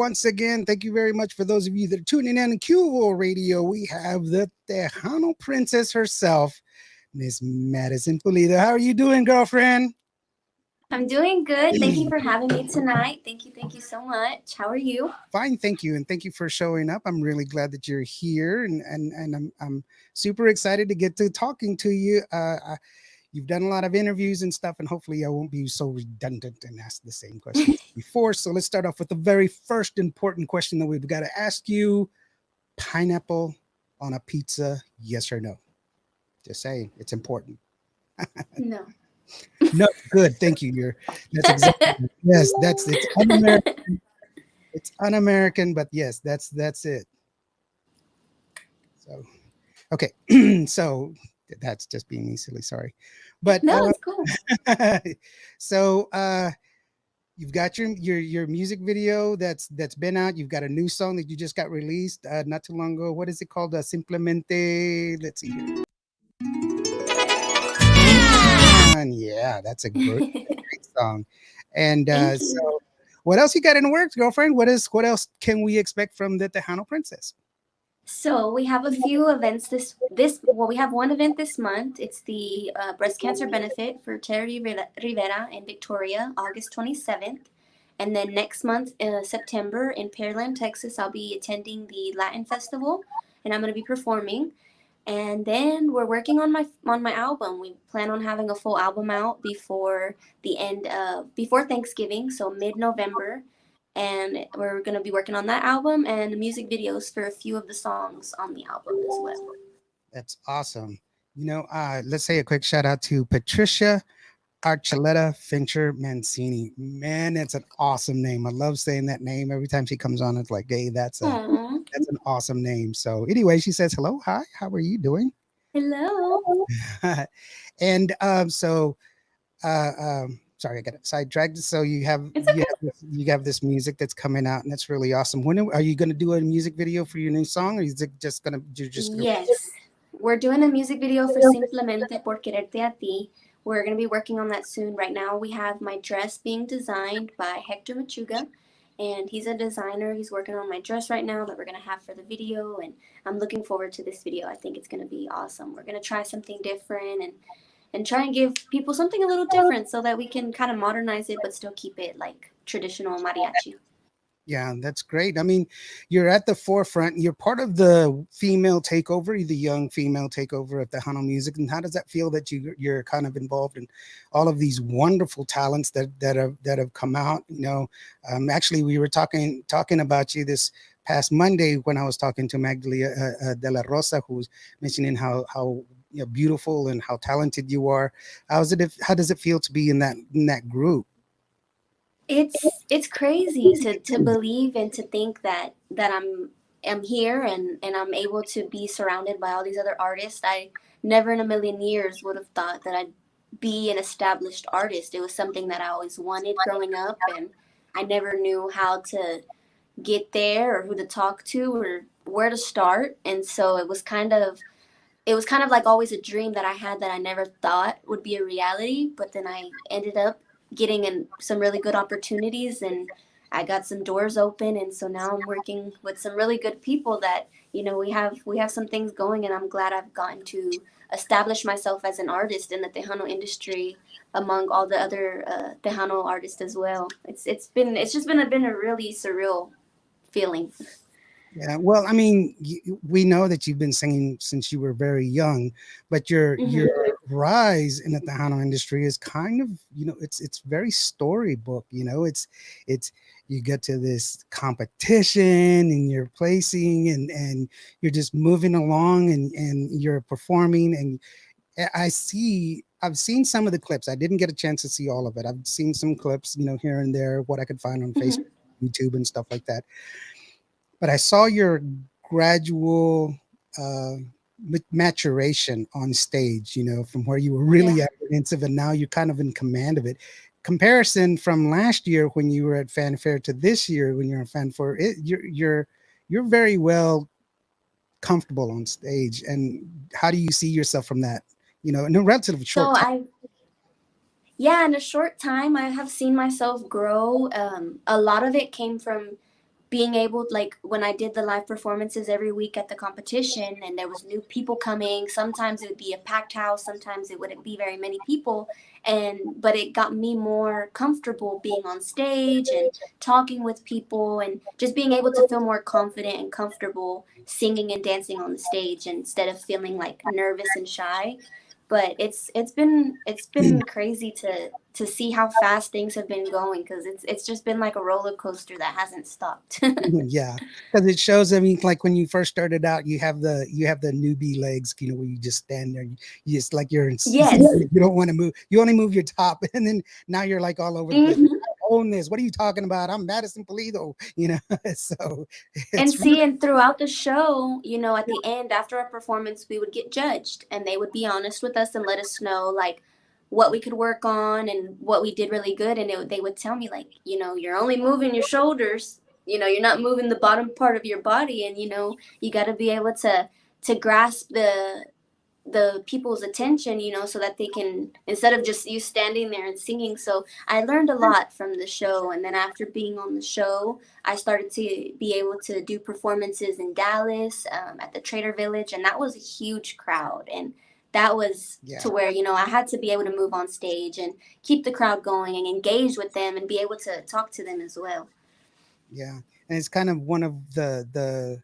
once again. Thank you very much for those of you that are tuning in Cuvo Radio. We have the Tejano princess herself, Miss Madison Pulido. How are you doing, girlfriend? I'm doing good. Thank you for having me tonight. Thank you so much. How are you? Fine, thank you, and thank you for showing up. I'm really glad that you're here, and I'm super excited to get to talking to you. You've done a lot of interviews and stuff, and hopefully I won't be so redundant and ask the same questions before. So let's start off with the very first important question that we've got to ask you: pineapple on a pizza, yes or no? Just saying, it's important. No. No, good, thank you. That's exactly yes. That's it's un-American. It's un-American, but yes, that's it. So okay, so that's just being me silly. Sorry, but No, it's cool. so you've got your music video that's been out. You've got a new song that you just got released not too long ago. What is it called? Simplemente. Let's see here. And yeah, that's a great song. And Thank you. so, what else you got in the works, girlfriend? What else can we expect from the Tejano Princess? So we have a few events well, we have one event this month. It's the breast cancer benefit for Terry Rivera in Victoria, August 27th. And then next month, September, in Pearland, Texas, I'll be attending the Latin Festival, and I'm going to be performing. And then we're working on my album. We plan on having a full album out before Thanksgiving, so mid-November. And we're going to be working on that album and the music videos for a few of the songs on the album as well. That's awesome. Let's say a quick shout out to Patricia Archuleta Fincher Mancini. Man, that's an awesome name. I love saying that name. Every time she comes on, it's like, hey, that's Aww. an awesome name. So anyway, she says, hello, hi, how are you doing? Hello. And sorry, I got sidetracked. So It's okay. you have this music that's coming out, and that's really awesome. When are you going to do a music video for your new song, or is it just gonna you're just gonna? Yes. We're doing a music video for Simplemente por Quererte a Ti. We're going to be working on that soon. Right now, we have my dress being designed by Hector Machuga, and he's a designer. He's working on my dress right now that we're going to have for the video, and I'm looking forward to this video. I think it's going to be awesome. We're going to try something different and try and give people something a little different so that we can kind of modernize it but still keep it like traditional mariachi. Yeah, that's great. I mean, you're at the forefront. You're part of the female takeover, the young female takeover of Tejano music. And how does that feel that you're kind of involved in all of these wonderful talents that have come out? Actually, we were talking about you this past Monday when I was talking to Magdalia de la Rosa, who was mentioning how beautiful and how talented you are. How does it feel to be in that group? It's crazy to believe and to think that I'm here and I'm able to be surrounded by all these other artists. I never in a million years would have thought that I'd be an established artist. It was something that I always wanted growing up, and I never knew how to get there or who to talk to or where to start. And so it was kind of like always a dream that I had that I never thought would be a reality. But then I ended up getting in some really good opportunities, and I got some doors open. And so now I'm working with some really good people that, we have some things going, and I'm glad I've gotten to establish myself as an artist in the Tejano industry among all the other Tejano artists as well. It's just been a really surreal feeling. Yeah, well, I mean, we know that you've been singing since you were very young, but your Hmm. rise in the Tejano industry is kind of, it's very storybook. It's you get to this competition and you're placing and you're just moving along and you're performing and I've seen some of the clips. I didn't get a chance to see all of it. I've seen some clips, here and there, what I could find on Facebook, Hmm. YouTube, and stuff like that. But I saw your gradual uh, maturation on stage, from where you were Yeah. really apprehensive and now you're kind of in command of it. Comparison from last year when you were at Fanfare to this year when you're in Fanfare, you're very well comfortable on stage. And how do you see yourself from that? In a relatively So short time. yeah, in a short time, I have seen myself grow. A lot of it came from being able, like when I did the live performances every week at the competition and there was new people coming, sometimes it would be a packed house, sometimes it wouldn't be very many people, and but it got me more comfortable being on stage and talking with people and just being able to feel more confident and comfortable singing and dancing on the stage instead of feeling like nervous and shy. But it's been crazy to see how fast things have been going, because it's just been like a roller coaster that hasn't stopped. Yeah, because it shows. I mean, like when you first started out, you have the newbie legs, where you just stand there. You just like Yes. you don't want to move. You only move your top, and then now you're like all over the place. Hmm. I own this. What are you talking about? I'm Madison Pulido. So And it's see, and throughout the show, at the end, after a performance, we would get judged and they would be honest with us and let us know, like, what we could work on and what we did really good. And they would tell me, like, you're only moving your shoulders, you're not moving the bottom part of your body. And, you got to be able to grasp the people's attention, so that they can, instead of just you standing there and singing. So I learned a lot from the show. And then after being on the show, I started to be able to do performances in Dallas, at the Trader Village. And that was a huge crowd. And that was yeah, to where, I had to be able to move on stage and keep the crowd going and engage with them and be able to talk to them as well. yeah, and it's kind of one of the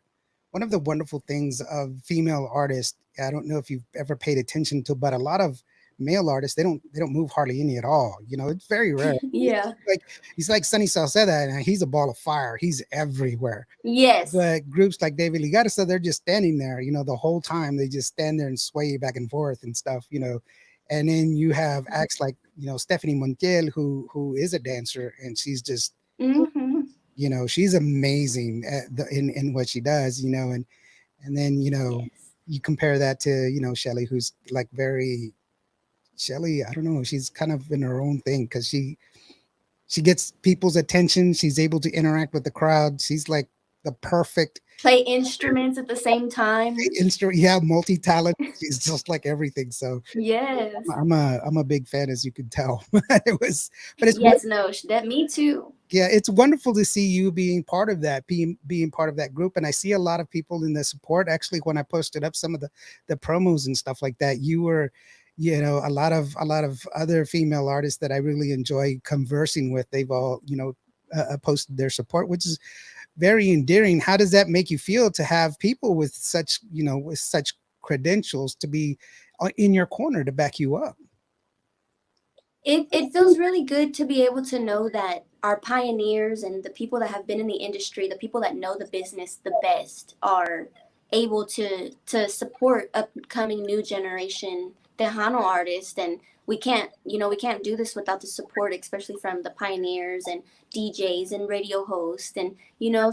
wonderful things of female artists. I don't know if you've ever paid attention to, but a lot of male artists, they don't move hardly any at all. It's very rare. Yeah. Like he's like Sunny Salceda, and he's a ball of fire. He's everywhere. Yes. But groups like David Legarza, they're just standing there. The whole time they just stand there and sway back and forth and stuff. And then you have acts like Stephanie Montiel, who is a dancer, and she's just Hmm. she's amazing in what she does. And then Yes. you compare that to Shelly, who's like very Shelly. I don't know. She's kind of in her own thing because she gets people's attention. She's able to interact with the crowd. She's like the perfect Play instruments at the same time. instrument. Yeah, multi talent. She's just like everything. So Yes. I'm a big fan, as you can tell. It was, but it's Yes, no, that me too. yeah, it's wonderful to see you being part of that, being part of that group. And I see a lot of people in the support. Actually, when I posted up some of the promos and stuff like that, you were, a lot of other female artists that I really enjoy conversing with. They've all posted their support, which is very endearing. How does that make you feel to have people with such credentials to be in your corner to back you up? It feels really good to be able to know that our pioneers and the people that have been in the industry, the people that know the business the best, are able to support upcoming new generation Tejano artists. And we can't do this without the support, especially from the pioneers and DJs and radio hosts. And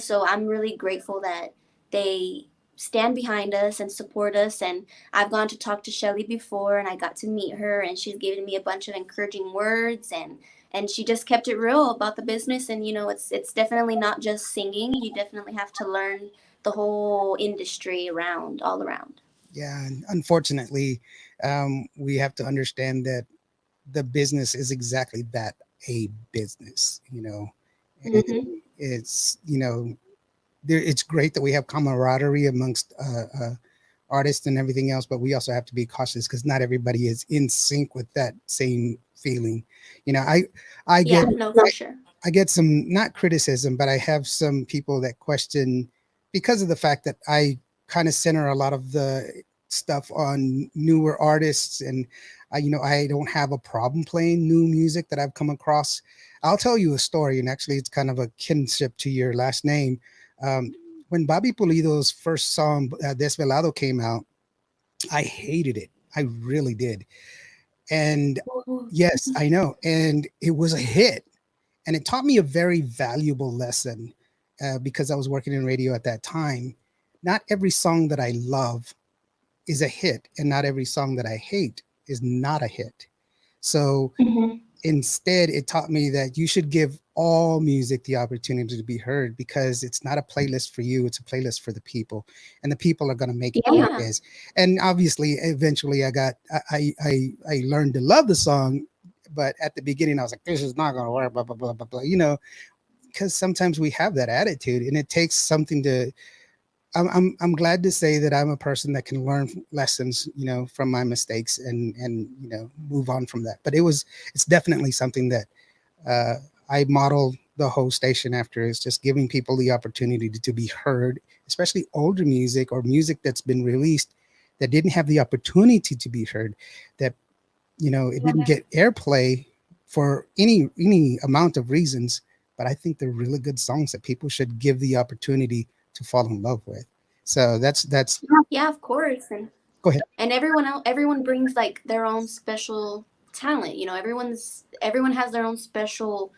so I'm really grateful that they stand behind us and support us. And I've gone to talk to Shelly before and I got to meet her, and she's given me a bunch of encouraging words, and she just kept it real about the business. And it's definitely not just singing. You definitely have to learn the whole industry around all around. Yeah, and unfortunately, we have to understand that the business is exactly that, a business. And Mhm. it's it's great that we have camaraderie amongst artists and everything else, but we also have to be cautious because not everybody is in sync with that same feeling. You know, I I get Yeah, no, for sure. I get some, not criticism, but I have some people that question, because of the fact that I kind of center a lot of the stuff on newer artists, and I don't have a problem playing new music that I've come across. I'll tell you a story, and actually it's kind of a kinship to your last name. When Bobby Pulido's first song Desvelado came out, I hated it. I really did. And Oh, yes, I know. And it was a hit, and it taught me a very valuable lesson, because I was working in radio at that time. Not every song that I love is a hit, and not every song that I hate is not a hit. So mhm. instead, it taught me that you should give all music the opportunity to be heard, because it's not a playlist for you, it's a playlist for the people, and the people are going to make it what it Yeah. is. And obviously, eventually, I learned to love the song, but at the beginning, I was like, this is not going to work, blah blah blah blah blah. because sometimes we have that attitude, and it takes something to. I'm glad to say that I'm a person that can learn lessons, from my mistakes, and move on from that. But it's definitely something that uh, I model the whole station after, is just giving people the opportunity to be heard, especially older music or music that's been released that didn't have the opportunity to be heard, that it didn't get airplay for any amount of reasons. But I think they're really good songs that people should give the opportunity to fall in love with. So that's Yeah, of course. go ahead. And everyone brings like their own special talent. Everyone has their own special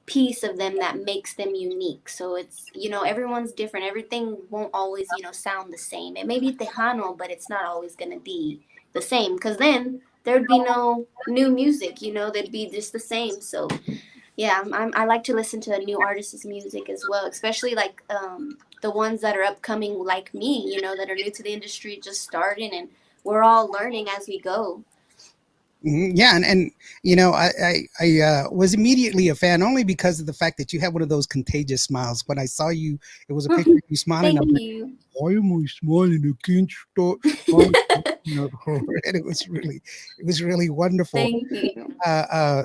piece of them that makes them unique. So it's, everyone's different. Everything won't always, sound the same. It may be Tejano, but it's not always going to be the same, because then there'd be no new music, they'd be just the same. So yeah, I like to listen to new artists' music as well, especially like the ones that are upcoming, like me, that are new to the industry, just starting, and we're all learning as we go. Yeah, and I was immediately a fan only because of the fact that you have one of those contagious smiles. When I saw you, it was a picture of you smiling. I'm Thank like, you. why am I smiling? I can't stop smiling. And it was really wonderful. Thank you.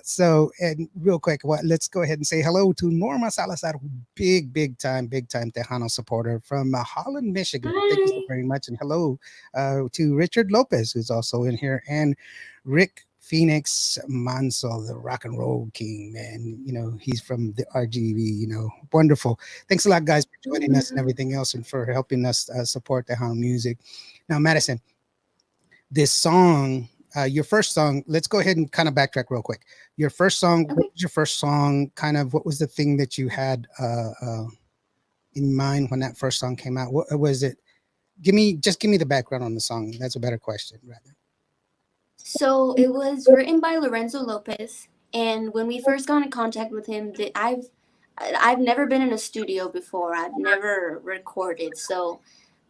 So, and real quick, let's go ahead and say hello to Norma Salazar, big time Tejano supporter from Holland, Michigan. Thank you so Hi. very much. And hello to Richard Lopez, who's also in here, and Rick Phoenix Manso, the rock and roll king, man. He's from the RGV, wonderful. Thanks a lot, guys, for joining us and everything else, and for helping us support Tejano music. Now, Madison, this song, your first song, let's go ahead and kind of backtrack real quick. Your first song, what Okay. was your first song? Kind of what was the thing that you had in mind when that first song came out? What was it? Give me the background on the song. That's a better question, rather. So it was written by Lorenzo Lopez, and when we first got in contact with him, I've never been in a studio before. I've never recorded, so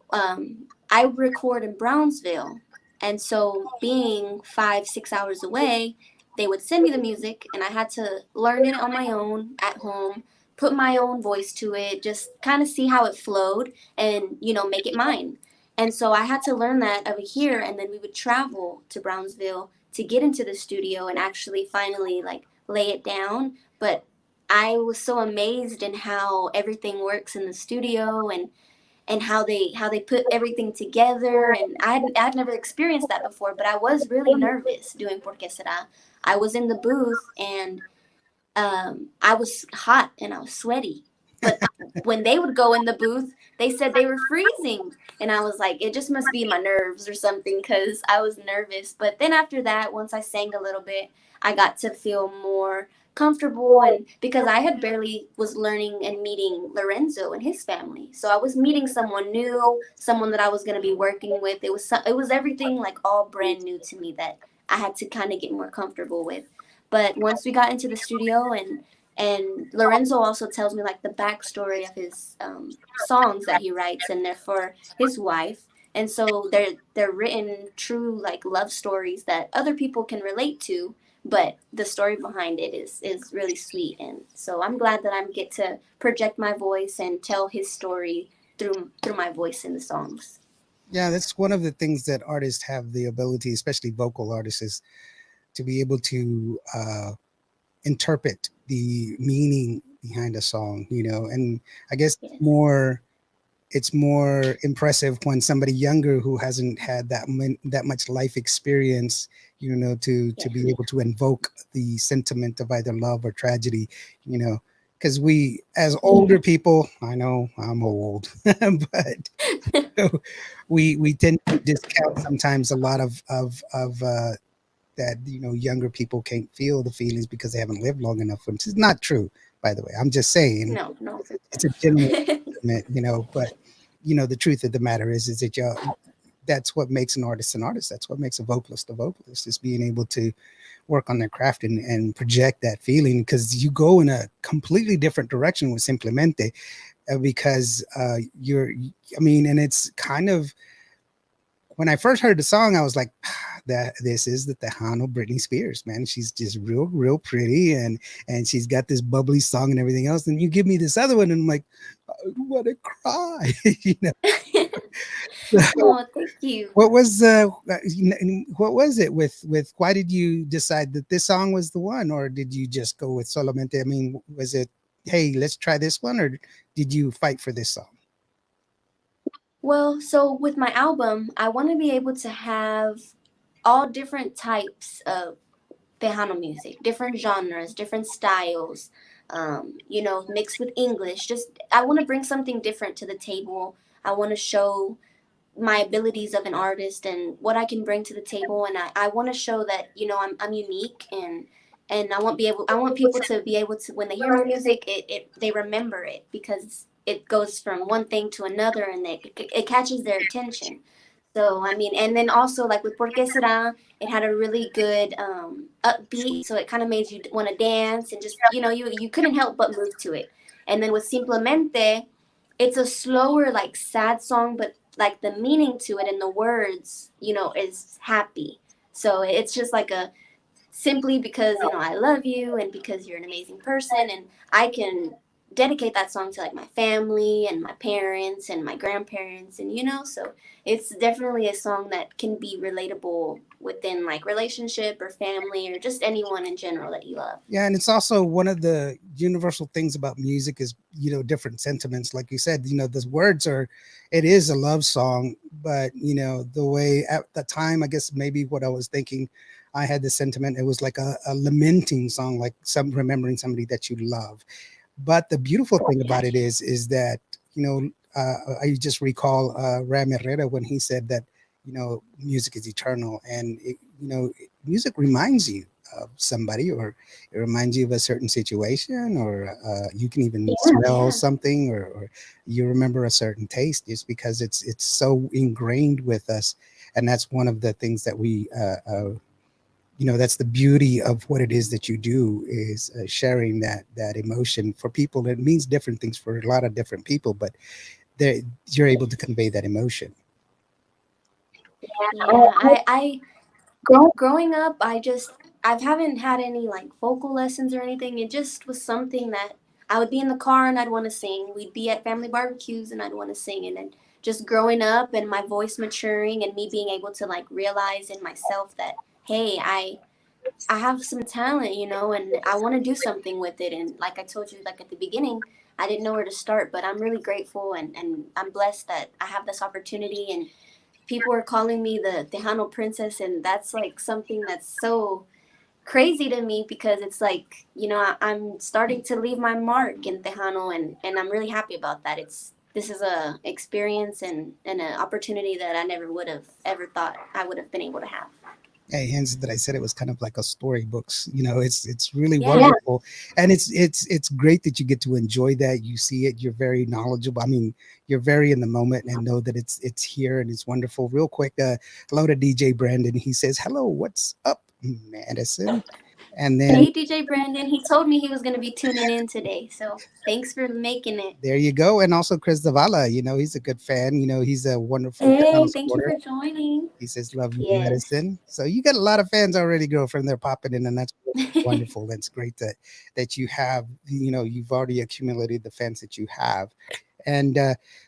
I record in Brownsville, and so being 5, 6 hours away, they would send me the music, and I had to learn it on my own at home, put my own voice to it, just kind of see how it flowed, and make it mine. And so I had to learn that over here, and then we would travel to Brownsville to get into the studio and actually finally like lay it down. But I was so amazed in how everything works in the studio, and how they put everything together, and I'd never experienced that before, but I was really nervous doing Porque Será. I was in the booth, and I was hot and I was sweaty, but when they would go in the booth, they said they were freezing, and I was like, it just must be my nerves or something, because I was nervous. But then after that, once I sang a little bit, I got to feel more comfortable, and because I had barely was learning and meeting Lorenzo and his family, so I was meeting someone new, someone that I was going to be working with. It was everything like all brand new to me that I had to kind of get more comfortable with. But once we got into the studio, and Lorenzo also tells me like the backstory of his songs that he writes, and they're for his wife, and so they're written true like love stories that other people can relate to, but the story behind it is really sweet. And so I'm glad that I get to project my voice and tell his story through my voice in the songs. Yeah, that's one of the things that artists have the ability, especially vocal artists, is to be able to interpret the meaning behind a song, and I guess Yes. it's more impressive when somebody younger who hasn't had that much life experience, to Yes. be able to invoke the sentiment of either love or tragedy, you know, because we as older people, I know I'm old, but we tend to discount sometimes a lot of that younger people can't feel the feelings because they haven't lived long enough, which is not true, by the way. I'm just saying No, no. it's a general statement, but the truth of the matter is that that's what makes an artist an artist. That's what makes a vocalist, is being able to work on their craft and project that feeling, because you go in a completely different direction with Simplemente, because you're, I mean, and it's kind of, when I first heard the song, I was like, that this is the Tejano Britney Spears, man. She's just real pretty, and she's got this bubbly song and everything else. And you give me this other one, and I'm like, I want to cry. you know. So Oh, thank you. what was what was it with why did you decide that this song was the one, or did you just go with Solamente? I mean, was it, hey, let's try this one, or did you fight for this song? Well, so with my album, I want to be able to have all different types of Tejano music, different genres, different styles, mixed with English. Just, I want to bring something different to the table. I want to show my abilities of an artist and what I can bring to the table, and I want to show that I'm unique, and I want people to be able to, when they hear my music, they remember it because it goes from one thing to another, and it catches their attention. So I mean, and then also like with Porque Será, it had a really good upbeat, so it kind of made you want to dance, and just you couldn't help but move to it. And then with Simplemente, it's a slower, like sad song, but like the meaning to it and the words, is happy. So it's just like a simply because I love you and because you're an amazing person, and I can dedicate that song to like my family and my parents and my grandparents, and so it's definitely a song that can be relatable within like relationship or family or just anyone in general that you love. Yeah, and it's also one of the universal things about music is, different sentiments. Like you said, the words are, it is a love song, but the way at the time, I guess maybe what I was thinking, I had the sentiment. It was like a lamenting song, like some remembering somebody that you love. But the beautiful thing Yeah. about it is that I just recall Ram Herrera when he said that music is eternal, and music reminds you of somebody, or it reminds you of a certain situation, or you can even smell Yeah. something, or you remember a certain taste, just because it's so ingrained with us. And that's one of the things that we that's the beauty of what it is that you do, is sharing that emotion for people. It means different things for a lot of different people, but you're able to convey that emotion. Yeah, I growing up, I haven't had any like vocal lessons or anything. It just was something that I would be in the car and I'd want to sing. We'd be at family barbecues and I'd want to sing. And then just growing up and my voice maturing and me being able to like realize in myself that, hey, I have some talent, and I want to do something with it. And like I told you, like at the beginning, I didn't know where to start, but I'm really grateful, and I'm blessed that I have this opportunity, and people are calling me the Tejano princess, and that's like something that's so crazy to me because it's like I'm starting to leave my mark in Tejano, and I'm really happy about that. This is a experience and an opportunity that I never would have ever thought I would have been able to have. Hey, hence that I said it was kind of like a storybooks. It's really Yeah. wonderful, and it's great that you get to enjoy that. You see it. You're very knowledgeable. I mean, you're very in the moment and know that it's here and it's wonderful. Real quick, hello to DJ Brandon. He says, "Hello, what's up, Madison?" And then Hey, DJ Brandon. He told me he was going to be tuning in today, so thanks for making it. there you go. And also Chris Zavala. He's a good fan. He's a wonderful Tejano Hey, thank you supporter. for joining. He says, "Love you, Yes. medicine." So you got a lot of fans already, girlfriend. They're popping in, and that's wonderful. That's great that you have. You've already accumulated the fans that you have. And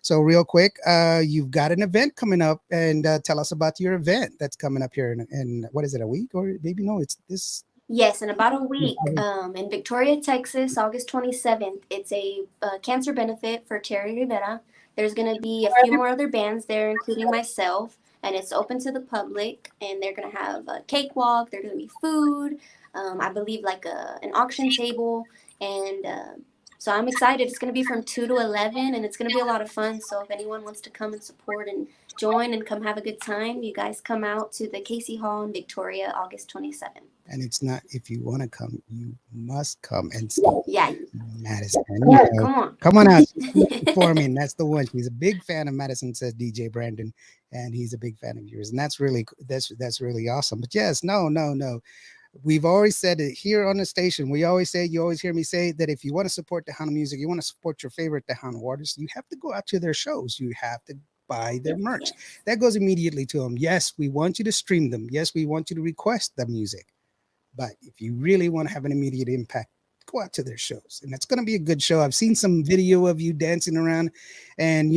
so, real quick, you've got an event coming up, and tell us about your event that's coming up here in what is it, a week, or maybe no? It's this. Yes, in about a week, in Victoria, Texas, August 27th, it's a cancer benefit for Terry Rivera. There's going to be a few more other bands there, including myself, and it's open to the public. And they're going to have a cakewalk, there's going to be food, I believe like an auction table. And so I'm excited. It's going to be from 2 to 11, and it's going to be a lot of fun. So if anyone wants to come and support and join and come have a good time, you guys come out to the Casey Hall in Victoria, August 27th. And it's not if you want to come, you must come and see Yeah, Madison. come on. Come on out. She's performing. That's the one. She's a big fan of Madison, says DJ Brandon, and he's a big fan of yours. And that's really awesome. But yes, no, no, no. We've always said it here on the station. We always say, you always hear me say that if you want to support Tejano music, you want to support your favorite Tejano artists, you have to go out to their shows. You have to buy their merch. Yes. That goes immediately to them. Yes, we want you to stream them. Yes, we want you to request the music. But if you really want to have an immediate impact, go out to their shows. And it's going to be a good show. I've seen some video of you dancing around. And,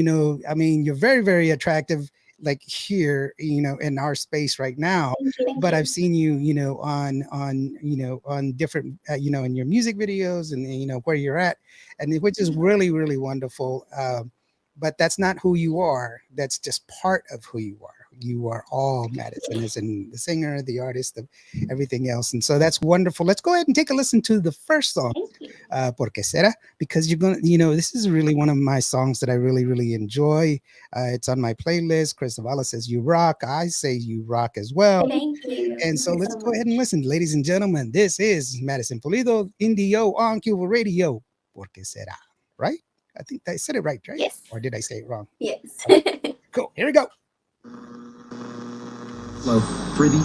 I mean, you're very, very attractive, like here, in our space right now. Thank But I've you. seen you, on different, in your music videos and, where you're at, and which is really, really wonderful. But that's not who you are. That's just part of who you are. You are all Madison, as in the singer, the artist, the everything else. And so that's wonderful. Let's go ahead and take a listen to the first song, Thank you. Porque Será, because you're going to, this is really one of my songs that I really, really enjoy. It's on my playlist. Chris Zavala says you rock. I say you rock as well. Thank you. And Thank so you let's so go ahead and much. listen. Ladies and gentlemen, this is Madison Pulido, Indio on Cuba Radio. Porque Será, right? I think I said it right? Yes. Or did I say it wrong? Yes. Cool. Here we go. Hello. For the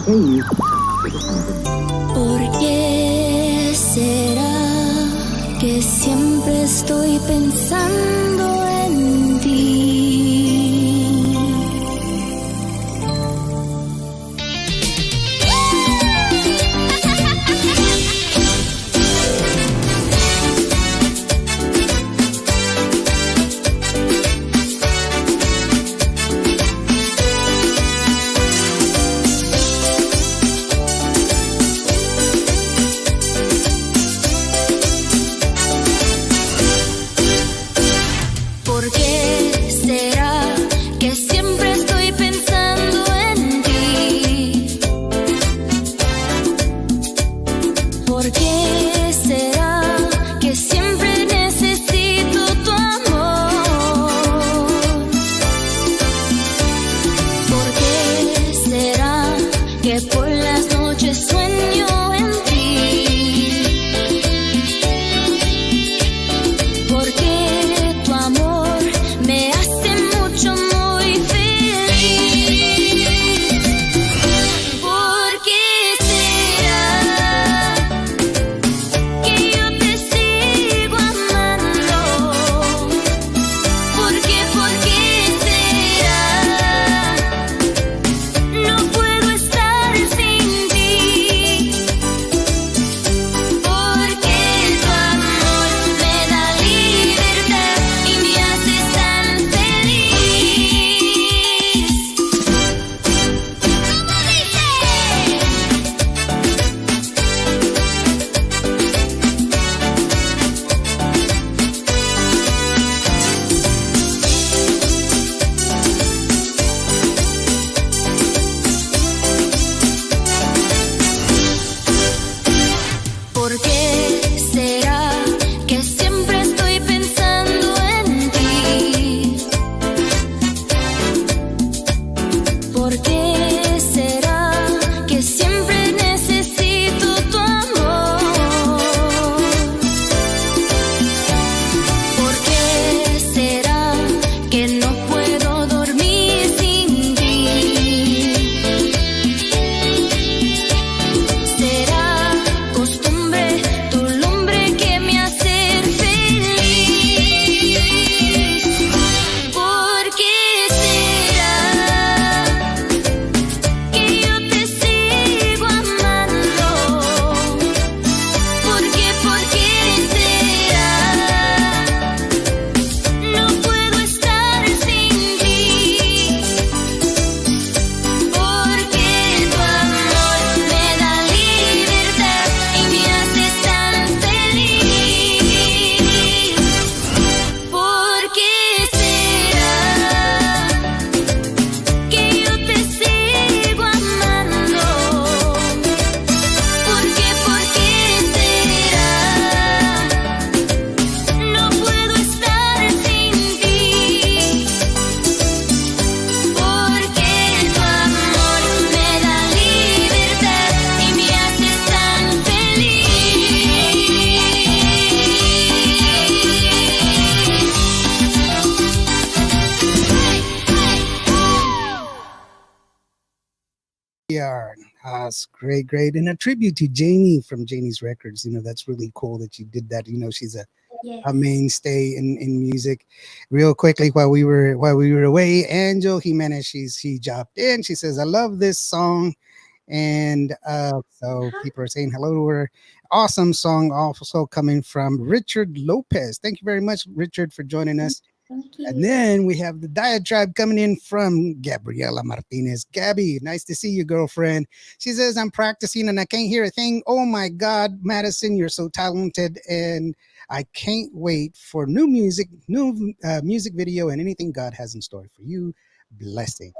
¿Por qué será que siempre estoy pensando en ti? are. It's great, great. And a tribute to Janie from Janie's Records. That's really cool that you did that. She's a a Yes. mainstay in music. Real quickly, while we were away, Angel Jimenez, she dropped in. She says, "I love this song," and so Uh-huh. people are saying hello to her. Awesome song, also coming from Richard Lopez. Thank you very much, Richard, for joining us. Thank And you. then we have the diatribe coming in from Gabriela Martinez. Gabby, nice to see you, girlfriend. She says, I'm practicing and I can't hear a thing. Oh my God, Madison, you're so talented. And I can't wait for new music video, and anything God has in store for you. Blessing.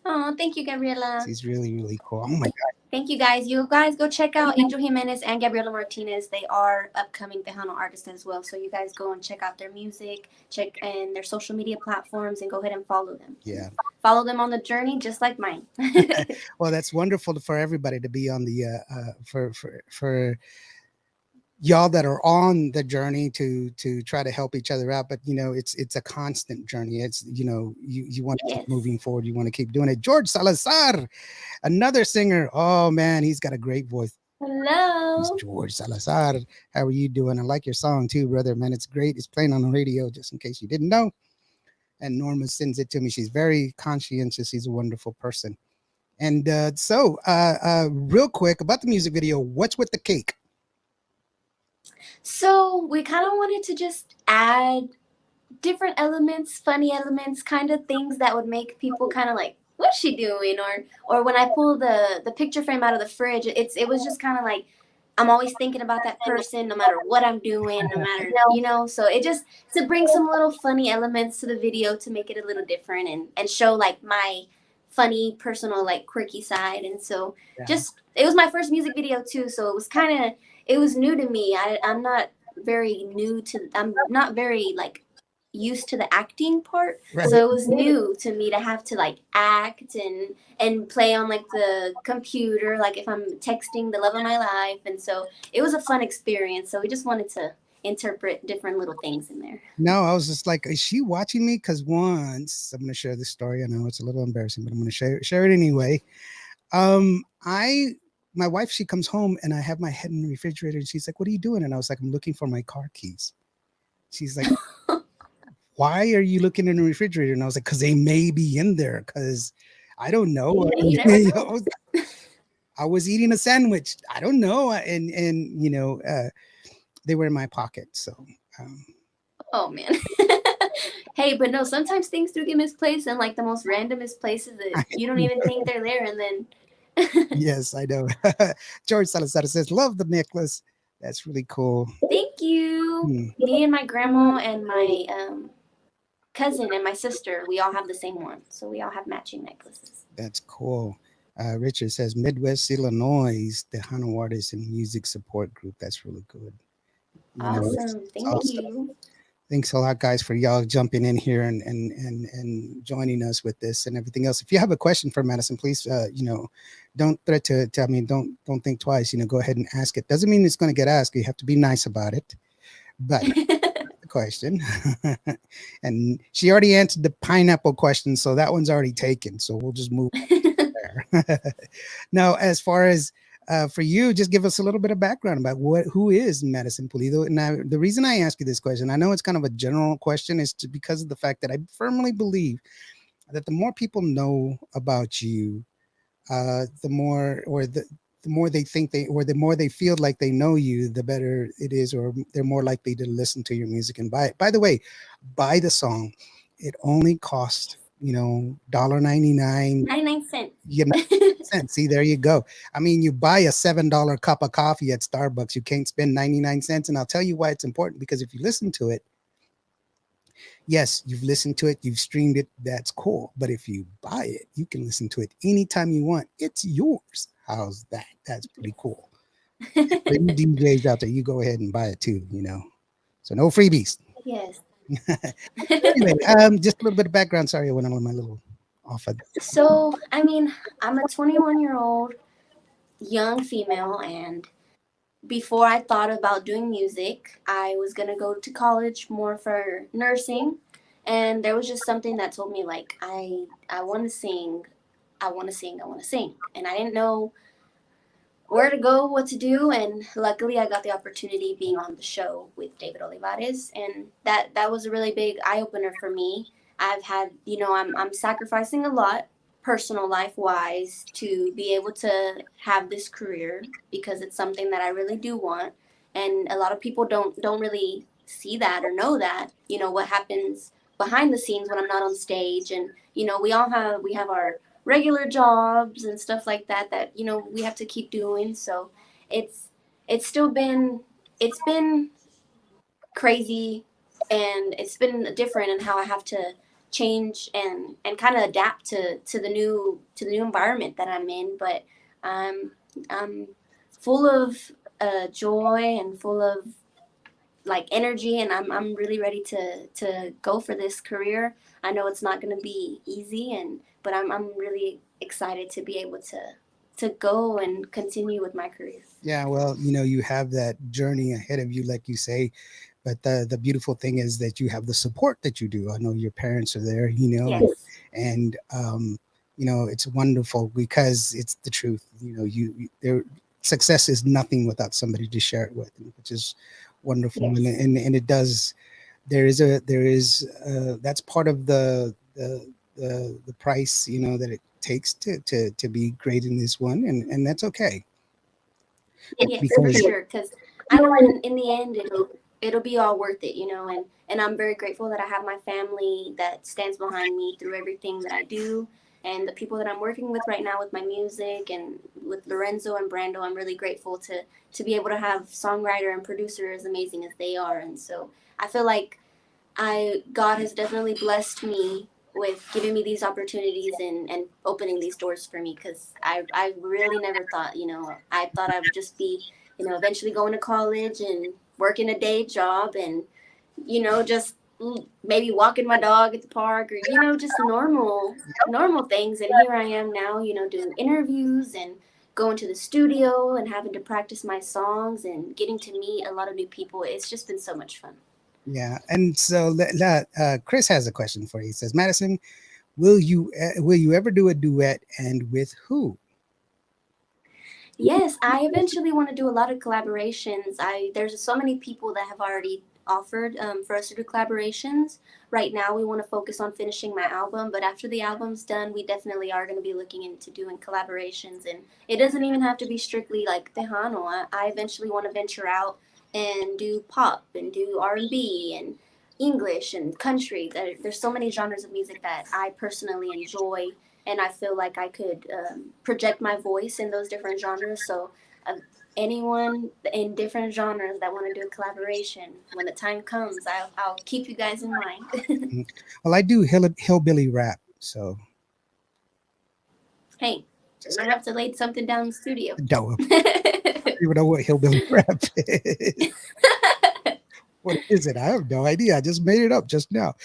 Oh, thank you, Gabriela. She's really, really cool. Oh my God. Thank you guys. You guys go check out Angel Jimenez and Gabriela Martinez. They are upcoming Tejano artists as well. So you guys go and check out their music, check and their social media platforms, and go ahead and follow them. Yeah. Follow them on the journey, just like mine. Well, that's wonderful for everybody to be on the for y'all that are on the journey to try to help each other out. But it's a constant journey. It's you want to keep Yes. moving forward, you want to keep doing it. George Salazar, another singer. Oh man, he's got a great voice. He's Hello. George Salazar. How are you doing? I like your song too, brother. Man, it's great. It's playing on the radio, just in case you didn't know. And Norma sends it to me. She's very conscientious. She's a wonderful person. And real quick about the music video, what's with the cake? So we kind of wanted to just add different elements, funny elements, kind of things that would make people kind of like, what's she doing? Or when I pull the picture frame out of the fridge, it was just kind of like I'm always thinking about that person, no matter what I'm doing, no matter So it just to bring some little funny elements to the video to make it a little different and show like my funny personal like quirky side. And so Yeah. just it was my first music video too, so it was new to me. I'm not very like used to the acting part, Right. so it was new to me to have to like act and play on like the computer, like if I'm texting the love of my life. And so it was a fun experience, so we just wanted to interpret different little things in there. No, I was just like, is she watching me? Because once I'm going to share this story. I know it's a little embarrassing, but I'm going to share it anyway. I my wife, she comes home and I have my head in the refrigerator and she's like, "What are you doing?" And I was like, "I'm looking for my car keys." She's like, "Why are you looking in the refrigerator?" And I was like, "Because they may be in there. Because I don't know." You never know. I was eating a sandwich. I don't know, and they were in my pocket. So, um, Oh man. Hey, but no, sometimes things do get misplaced in like the most randomest places that you don't even think they're there, and then yes, I know. George Salazar says, "Love the necklace. That's really cool." thank you. Hmm, Me and my grandma and my cousin and my sister, we all have the same one, so we all have matching necklaces. that's cool. Richard says, "Midwest Illinois, the Hano Artists and Music Support Group." That's really good. Awesome. It's Thank awesome. you. Thanks a lot, guys, for y'all jumping in here and joining us with this and everything else. If you have a question for Madison, please, don't threat to. I mean, don't think twice. Go ahead and ask it. Doesn't mean it's going to get asked. You have to be nice about it. But the question, and she already answered the pineapple question, so that one's already taken. So we'll just move there. Now, as far as for you, just give us a little bit of background about who is Madison Pulido. Now, the reason I ask you this question, I know it's kind of a general question, is because of the fact that I firmly believe that the more people know about you, the more they think or the more they feel like they know you, the better it is, or they're more likely to listen to your music and buy it. By the way, buy the song. It only costs, $1.99. 99 cents. You know, cents. See, there you go. I mean, you buy a $7 cup of coffee at Starbucks, you can't spend 99 cents. And I'll tell you why it's important, because if you listen to it, yes, you've listened to it, you've streamed it, that's cool. But if you buy it, you can listen to it anytime you want. It's yours. How's that? That's pretty cool. For you DJs out there, you go ahead and buy it too. So no freebies. Yes. Anyway, just a little bit of background. Sorry, I went on my little off of So, I mean, I'm a 21-year-old young female, and before I thought about doing music, I was going to go to college more for nursing. And there was just something that told me, like, I want to sing. I want to sing. I want to sing. And I didn't know where to go, what to do, and luckily I got the opportunity being on the show with David Olivares, and that was a really big eye opener for me. I've had, I'm sacrificing a lot personal life wise to be able to have this career because it's something that I really do want, and a lot of people don't really see that or know that, what happens behind the scenes when I'm not on stage, and we have our regular jobs and stuff like that we have to keep doing. So it's it's still been it's been crazy, and it's been different in how I have to change and kind of adapt to the new environment that I'm in. But I'm full of joy and full of like energy, and I'm really ready to go for this career. I know it's not going to be easy, and but I'm really excited to be able to go and continue with my career. Yeah, well, you have that journey ahead of you, like you say. But the beautiful thing is that you have the support that you do. I know your parents are there, Yes. and it's wonderful because it's the truth. Their success is nothing without somebody to share it with, which is wonderful. And Yes. and it does. There is that's part of the price, that it takes to be great in this one, and that's okay Yes, for because sure. Because I know in the end it'll be all worth it, and I'm very grateful that I have my family that stands behind me through everything that I do, and the people that I'm working with right now with my music and with Lorenzo and Brando. I'm really grateful to be able to have songwriter and producer as amazing as they are, and so I feel like God has definitely blessed me with giving me these opportunities and opening these doors for me, because I really never thought, I thought I would just be, eventually going to college and working a day job, and just maybe walking my dog at the park, or just normal things. And here I am now, doing interviews and going to the studio and having to practice my songs and getting to meet a lot of new people. It's just been so much fun. yeah. And so Chris has a question for you. He says, Madison, will you ever do a duet, and with who? Yes, I eventually want to do a lot of collaborations. There's so many people that have already offered for us to do collaborations. Right now, we want to focus on finishing my album, but after the album's done, we definitely are going to be looking into doing collaborations. And it doesn't even have to be strictly like Tejano. I eventually want to venture out and do pop and do R&B and English and country. There's so many genres of music that I personally enjoy, and I feel like I could project my voice in those different genres. So, anyone in different genres that want to do a collaboration, when the time comes, I'll keep you guys in mind. Mhm. Well, I do hillbilly rap, so Hey, we're gonna have to lay something down in the studio. don't even know what hillbilly rap is. What is it? I have no idea. I just made it up just now.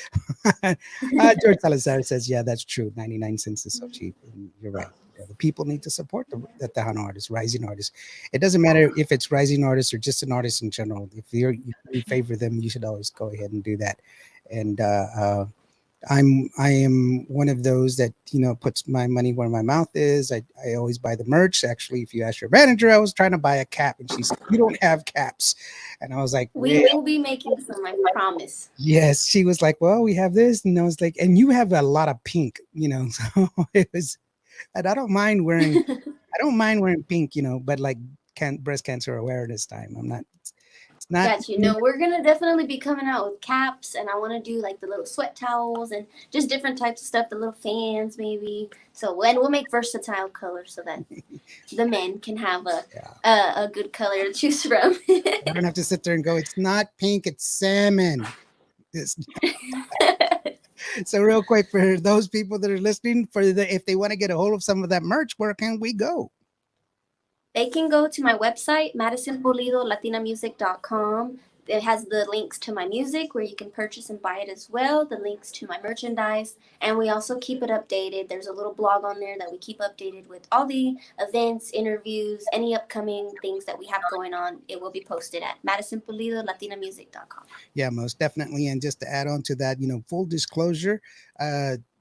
George Salazar says, yeah, that's true. 99 cents is so cheap. And you're right. Yeah, the people need to support the Tejano artists, rising artists. It doesn't matter if it's rising artists or just an artist in general. If you favor them, you should always go ahead and do that. And I am one of those that puts my money where my mouth is. I always buy the merch. Actually, if you ask your manager, I was trying to buy a cap, and she said, "You don't have caps," and I was like, We "Well, will be making some, I promise. yes." She was like, "Well, we have this," and I was like, "And you have a lot of pink, So it was, and I don't mind wearing pink, but like breast cancer awareness time. I'm not. It's not. Got you. No, we're gonna definitely be coming out with caps, and I want to do like the little sweat towels and just different types of stuff. The little fans, maybe. So, and we'll make versatile colors so that the men can have a Yeah. a, a good color to choose from. I don't have to sit there and go. It's not pink. It's salmon. It's So real quick for those people that are listening, if they want to get a hold of some of that merch, where can we go? They can go to my website, madisonpulido.latinamusic.com. It has the links to my music where you can purchase and buy it as well, the links to my merchandise, and we also keep it updated. There's a little blog on there that we keep updated with all the events, interviews, any upcoming things that we have going on. It will be posted at madisonpulido.latinamusic.com. Yeah, most definitely. And just to add on to that, full disclosure,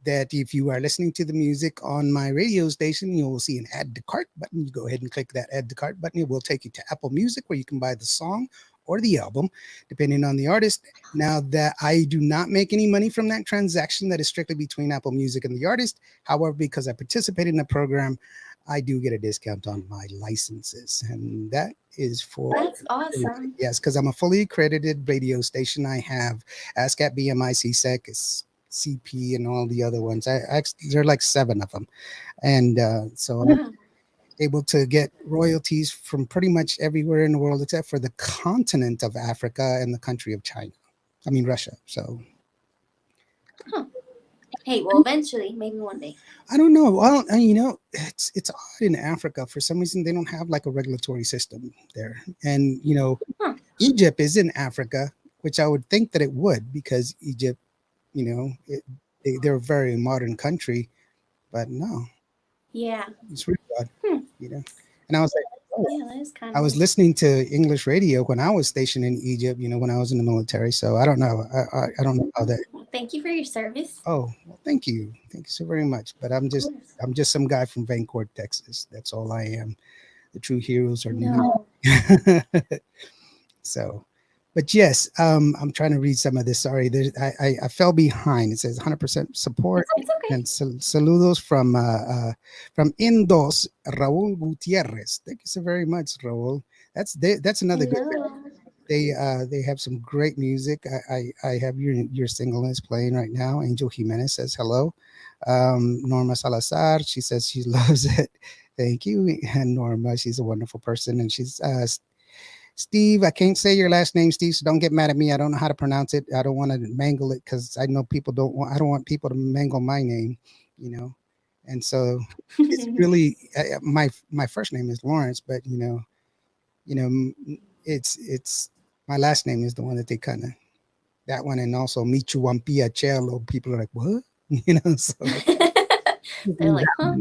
that if you are listening to the music on my radio station, you will see an add to cart button. You go ahead and click that add to cart button. It will take you to Apple Music where you can buy the song or the album, depending on the artist. Now that I do not make any money from that transaction, that is strictly between Apple Music and the artist. However, because I participate in the program, I do get a discount on my licenses, and that is for That's awesome. yes, because I'm a fully accredited radio station. I have ASCAP, BMI, CSEC, CP, and all the other ones. There are like 7 of them, and so I'm Wow. able to get royalties from pretty much everywhere in the world except for the continent of Africa and the country of China. I mean Russia. So Huh. Hey, well, eventually, maybe one day. I don't know. Well, it's odd in Africa. For some reason, they don't have like a regulatory system there. And Huh. Egypt is in Africa, which I would think that it would because Egypt, they're a very modern country, but no, Yeah. it's really odd, Hmm. you know. And I was like, oh, Yeah, that is kind I of. was listening to English radio when I was stationed in Egypt, when I was in the military. So I don't know. I don't know how that. Well, thank you for your service. Oh, well, thank you so very much. But Of course. I'm just some guy from Vancourt, Texas. That's all I am. The true heroes are not. No. So, but yes, I'm trying to read some of this. Sorry, I fell behind. It says 100% support It's okay. and saludos from Indos, Raul Gutierrez. Thank you so very much, Raul. That's another good. Hello. They have some great music. I have your single is playing right now. Angel Jimenez says hello. Norma Salazar, she says she loves it. Thank you. And Norma, she's a wonderful person. And she's Steve. I can't say your last name, Steve, so don't get mad at me. I don't know how to pronounce it. I don't want to mangle it because I know people don't want. I don't want people to mangle my name, you know. And so it's really my first name is Lawrence, but it's my last name is the one that they kind of that one, and also Michu Wampia Chelo. People are like, what? So They're like, huh?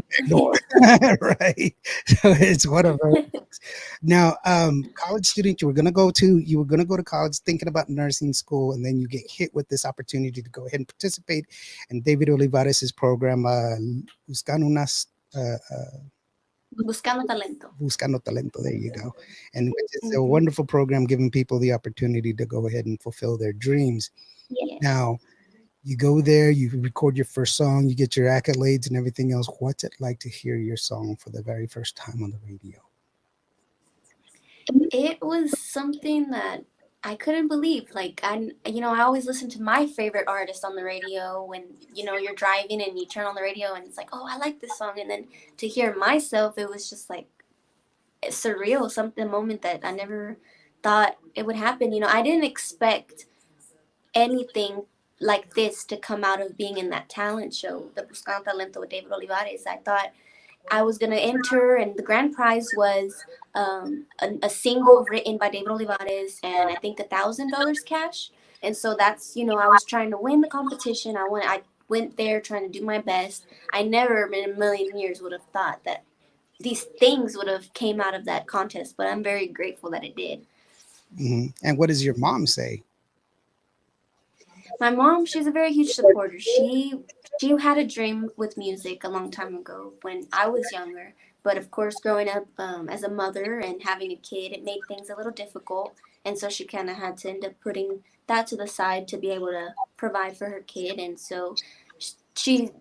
right. So it's whatever. Now, college student, you were gonna go to college thinking about nursing school, and then you get hit with this opportunity to go ahead and participate in David Olivares' program, Buscando unas Buscando talento. Buscando Talento. There you go. And which is a Mhm. wonderful program giving people the opportunity to go ahead and fulfill their dreams. Yeah. Now, you go there, you record your first song, you get your accolades and everything else. What's it like to hear your song for the very first time on the radio? It was something that I couldn't believe. Like I always listen to my favorite artist on the radio when you're driving and you turn on the radio and it's like, oh, I like this song, and then to hear myself, it was just like surreal. Something a moment that I never thought it would happen. I didn't expect anything like this to come out of being in that talent show, the Buscando Talento with David Olivares. I thought I was going to enter, and the grand prize was a single written by David Olivares, and I think $1,000 cash. And so that's, I was trying to win the competition. I went there trying to do my best. I never in a million years would have thought that these things would have came out of that contest, but I'm very grateful that it did. Mm-hmm. And what does your mom say? My mom, she's a very huge supporter. She had a dream with music a long time ago when I was younger. But of course, growing up as a mother and having a kid, it made things a little difficult. And so she kind of had to end up putting that to the side to be able to provide for her kid. And so she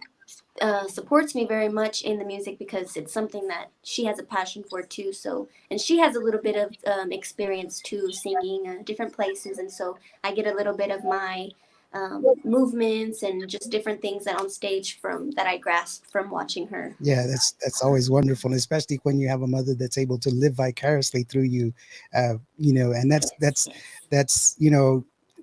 supports me very much in the music because it's something that she has a passion for too. So, and she has a little bit of experience too, singing different places. And so I get a little bit of my movements and just different things that on stage that I grasp from watching her. Yeah, that's always wonderful, and especially when you have a mother that's able to live vicariously through you, and that's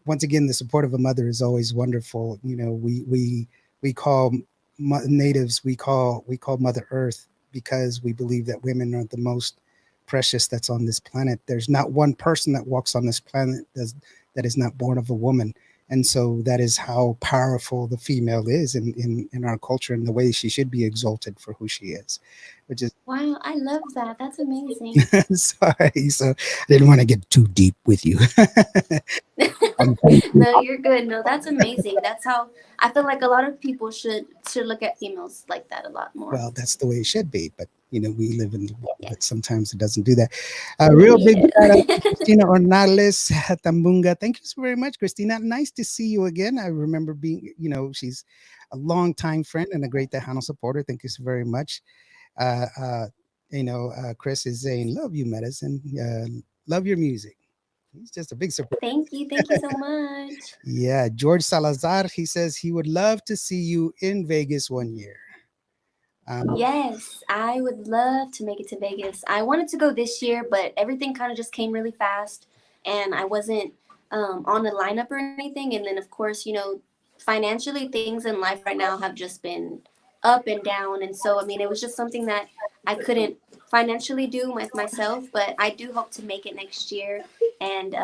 once again, the support of a mother is always wonderful. We call natives, we call Mother Earth because we believe that women are the most precious that's on this planet. There's not one person that walks on this planet that is not born of a woman. And so that is how powerful the female is in our culture and the way she should be exalted for who she is, which is Wow, I love that. That's amazing. sorry. So I didn't want to get too deep with you. No, you're good. No, that's amazing. That's how I feel like a lot of people should look at females like that a lot more. Well, that's the way it should be, but we live in the world Yeah. that sometimes it doesn't do that. A real big shout out to Yes. Christina Ornales Tambunga. Thank you so very much, Christina. Nice to see you again. I remember being, she's a longtime friend and a great Tejano supporter. Thank you so very much. Uh, uh, Chris is saying, "Love you, medicine. Love your music." He's just a big support. Thank you. Thank you so much. Yeah, George Salazar. He says he would love to see you in Vegas one year. Um, Yes, I would love to make it to Vegas. I wanted to go this year, but everything kind of just came really fast, and I wasn't on the lineup or anything. And then, of course, financially, things in life right now have just been up and down. And so, I mean, it was just something that I couldn't financially do with myself, but I do hope to make it next year. And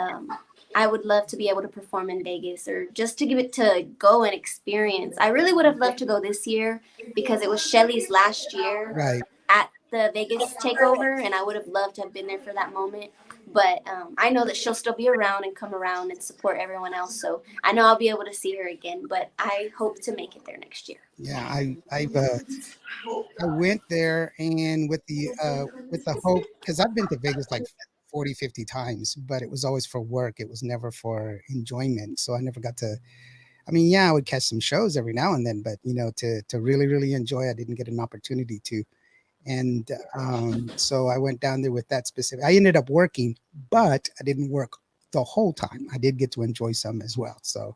I would love to be able to perform in Vegas or just to give it to go and experience. I really would have loved to go this year because it was Shelly's last year right. at the Vegas takeover, and I would have loved to have been there for that moment. But I know that she'll still be around and come around and support everyone else. So I know I'll be able to see her again. But I hope to make it there next year. Yeah, I went there and with the hope because I've been to Vegas like 40, 50 times, but it was always for work. It was never for enjoyment. So I never got to. I mean, yeah, I would catch some shows every now and then, but to really really enjoy, I didn't get an opportunity to. And so I went down there with that specific. I ended up working, but I didn't work the whole time. I did get to enjoy some as well. So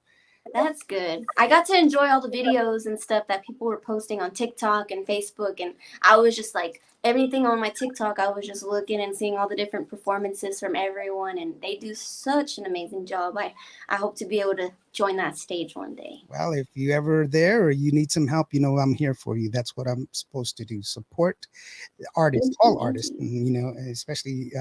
That's good. I got to enjoy all the videos and stuff that people were posting on TikTok and Facebook. And I was just like, everything on my TikTok, I was just looking and seeing all the different performances from everyone. And they do such an amazing job. I hope to be able to join that stage one day. well, if you ever there or you need some help, I'm here for you. That's what I'm supposed to do. Support artists, Thank you. all Thank artists, you. and, especially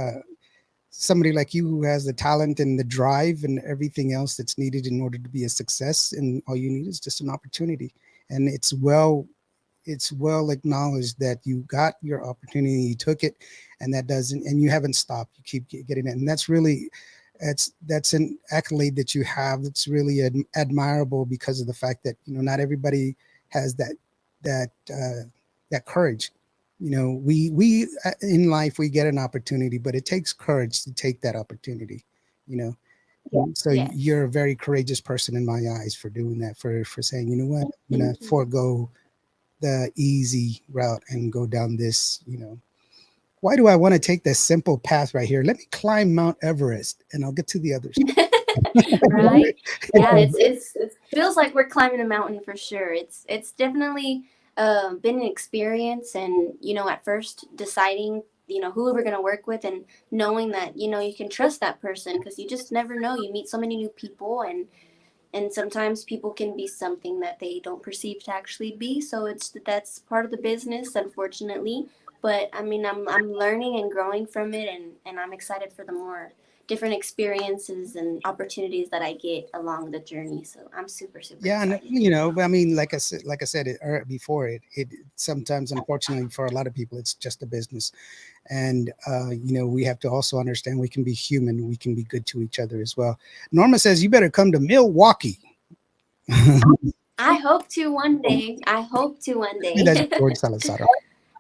somebody like you who has the talent and the drive and everything else that's needed in order to be a success. And all you need is just an opportunity. And it's well acknowledged that you got your opportunity, you took it, and and you haven't stopped. You keep getting it, and that's an accolade that you have. That's really admirable because of the fact that not everybody has that courage. We in life we get an opportunity, but it takes courage to take that opportunity. You know, so Yes. you're a very courageous person in my eyes for doing that. For saying, what, I'm gonna Thank you. forego the easy route and go down this. Why do I want to take this simple path right here? Let me climb Mount Everest, and I'll get to the other Right? Yeah, side. it feels like we're climbing a mountain for sure. It's definitely been an experience, and at first deciding who we're gonna work with, and knowing that you can trust that person because you just never know. You meet so many new people, and sometimes people can be something that they don't perceive to actually be. So that's part of the business, unfortunately. But I mean, I'm learning and growing from it, and I'm excited for the more different experiences and opportunities that I get along the journey. So I'm super super Yeah, and excited. I mean, like I said before, it sometimes, unfortunately, for a lot of people, it's just a business, and we have to also understand we can be human, we can be good to each other as well. Norma says you better come to Milwaukee. I hope to one day. I hope to one That's day. George Salazar.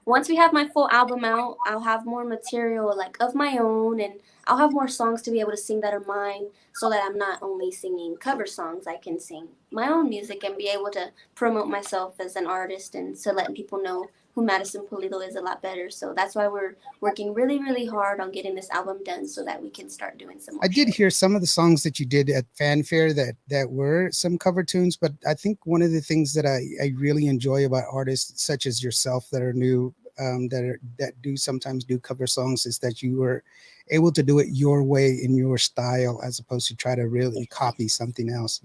Once we have my full album out, I'll have more material like of my own, and I'll have more songs to be able to sing that are mine, so that I'm not only singing cover songs. I can sing my own music and be able to promote myself as an artist, and to let people know who Madison Pulido is a lot better. So that's why we're working really really hard on getting this album done so that we can start doing some I more did shows. hear some of the songs that you did at Fanfare that were some cover tunes, but I think one of the things that I really enjoy about artists such as yourself that are new, that do sometimes do cover songs, is that you were able to do it your way in your style as opposed to try to really copy something else.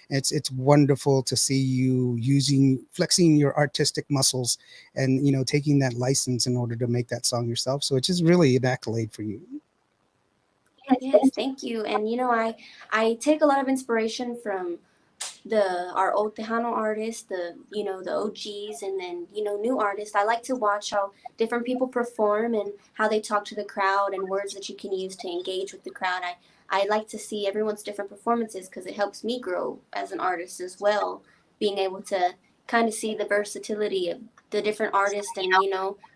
It's wonderful to see you flexing your artistic muscles and taking that license in order to make that song yourself. So it's just really an accolade for you. Yes, thank you. And I take a lot of inspiration from the our old Tejano artists, the OGs, and then new artists. I like to watch how different people perform and how they talk to the crowd and words that you can use to engage with the crowd. I like to see everyone's different performances because it helps me grow as an artist as well. Being able to kind of see the versatility of the different artists, and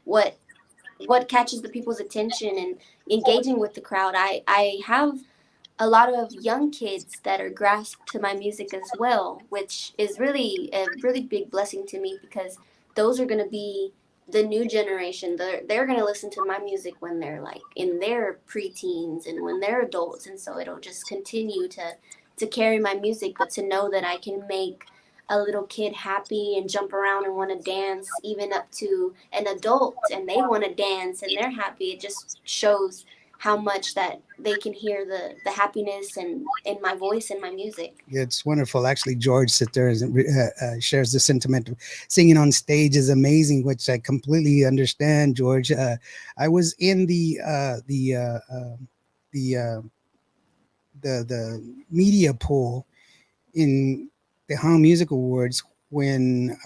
what catches the people's attention, and engaging with the crowd. I have a lot of young kids that are grasped to my music as well, which is really a really big blessing to me because those are going to be the new generation. They're going to listen to my music when they're like in their preteens and when they're adults, and so it'll just continue to carry my music. But to know that I can make a little kid happy and jump around and want to dance, even up to an adult, and they want to dance and they're happy, it just shows how much that they can hear the happiness and in my voice and my music. It's wonderful. Actually, George sit there and shares the sentiment of singing on stage is amazing, which I completely understand, George. I was in the the media pool in the Home Music Awards when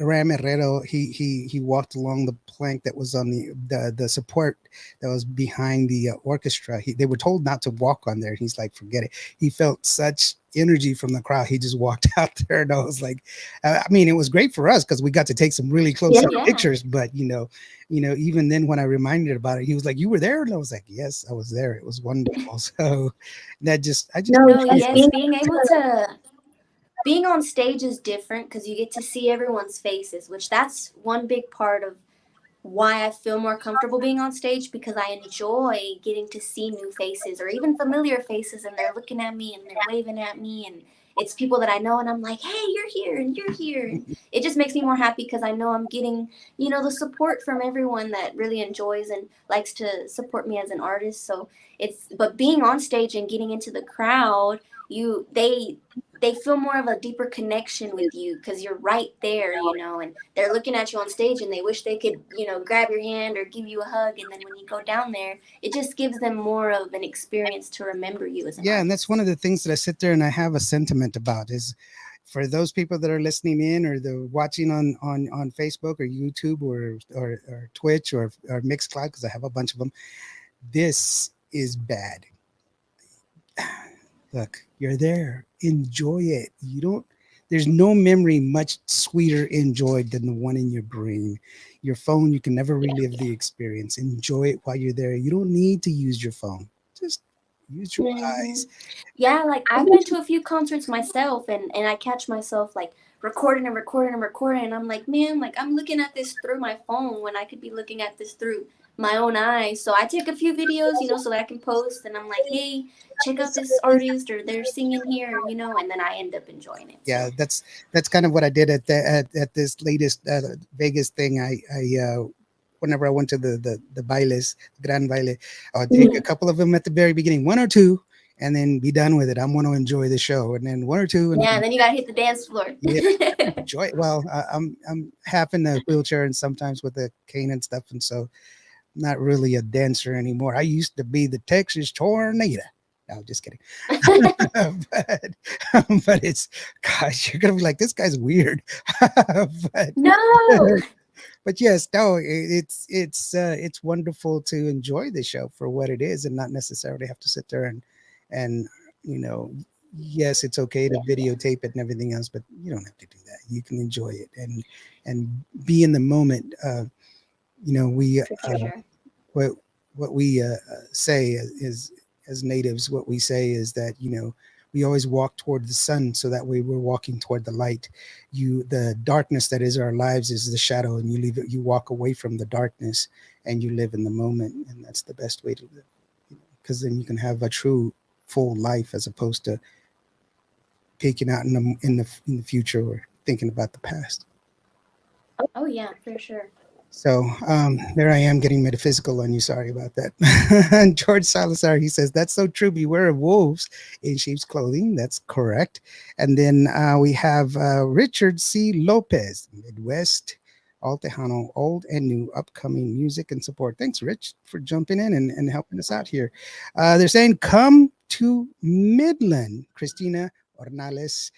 Ram Herrero he walked along the plank that was on the support that was behind the orchestra. They were told not to walk on there. He's like, forget it. He felt such energy from the crowd. He just walked out there, and I was like, I mean, it was great for us because we got to take some really close up Yeah. pictures. But even then, when I reminded about it, he was like, "You were there," and I was like, "Yes, I was there. It was wonderful." So I just No, yes, being on stage is different because you get to see everyone's faces, which that's one big part of why I feel more comfortable being on stage, because I enjoy getting to see new faces or even familiar faces, and they're looking at me and they're waving at me, and it's people that I know, and I'm like, hey, you're here and you're here, and it just makes me more happy because I know I'm getting the support from everyone that really enjoys and likes to support me as an artist. So but being on stage and getting into the crowd, you they feel more of a deeper connection with you because you're right there, and they're looking at you on stage and they wish they could, grab your hand or give you a hug. And then when you go down there, it just gives them more of an experience to remember you as an Yeah, and that's one artist. of the things that I sit there and I have a sentiment about is for those people that are listening in or the watching on Facebook or YouTube or Twitch or Mixcloud, because I have a bunch of them. This is bad. Look, you're there. Enjoy it. You don't. There's no memory much sweeter enjoyed than the one in your brain. Your phone, you can never relive the experience. Enjoy it while you're there. You don't need to use your phone. Just use your Hmm. eyes. Yeah, like I've been to a few concerts myself, and I catch myself like recording and recording and recording, and I'm like, man, like I'm looking at this through my phone when I could be looking at this through my own eyes. So I take a few videos, so that I can post, and I'm like, hey, check out this artist or they're singing here, and then I end up enjoying it. Yeah, So that's kind of what I did at this latest Vegas thing. Whenever I went to the bailes, Gran Baile, I would take a couple of them at the very beginning, one or two, and then be done with it. I'm going to enjoy the show, and then one or two, and yeah, then and then you gotta hit the dance floor. yeah, enjoy it. Well, I'm half in the wheelchair and sometimes with a cane and stuff, and so not really a dancer anymore. I used to be the Texas Tornado. No, just kidding. but but it's gosh, you're gonna be like, this guy's weird. but No. but yes, no, it's wonderful to enjoy the show for what it is and not necessarily have to sit there and you know yes, it's okay to videotape it and everything else, but you don't have to do that. You can enjoy it and be in the moment. We For sure. what what we say is as natives, what we say is that we always walk toward the sun, so that way we're walking toward the light. The darkness that is our lives is the shadow, and you leave it. You walk away from the darkness, and you live in the moment, and that's the best way to live. Because then you can have a true full life as opposed to peeking out in the future or thinking about the past. Oh yeah, for sure. So there I am getting metaphysical on you. Sorry about that. And George Salazar, he says, that's so true. Beware of wolves in sheep's clothing. That's correct. And then we have Richard C. Lopez, Midwest, All Tejano, old and new, upcoming music and support. Thanks, Rich, for jumping in and helping us out here. They're saying, come to Midland, Christina Ornales.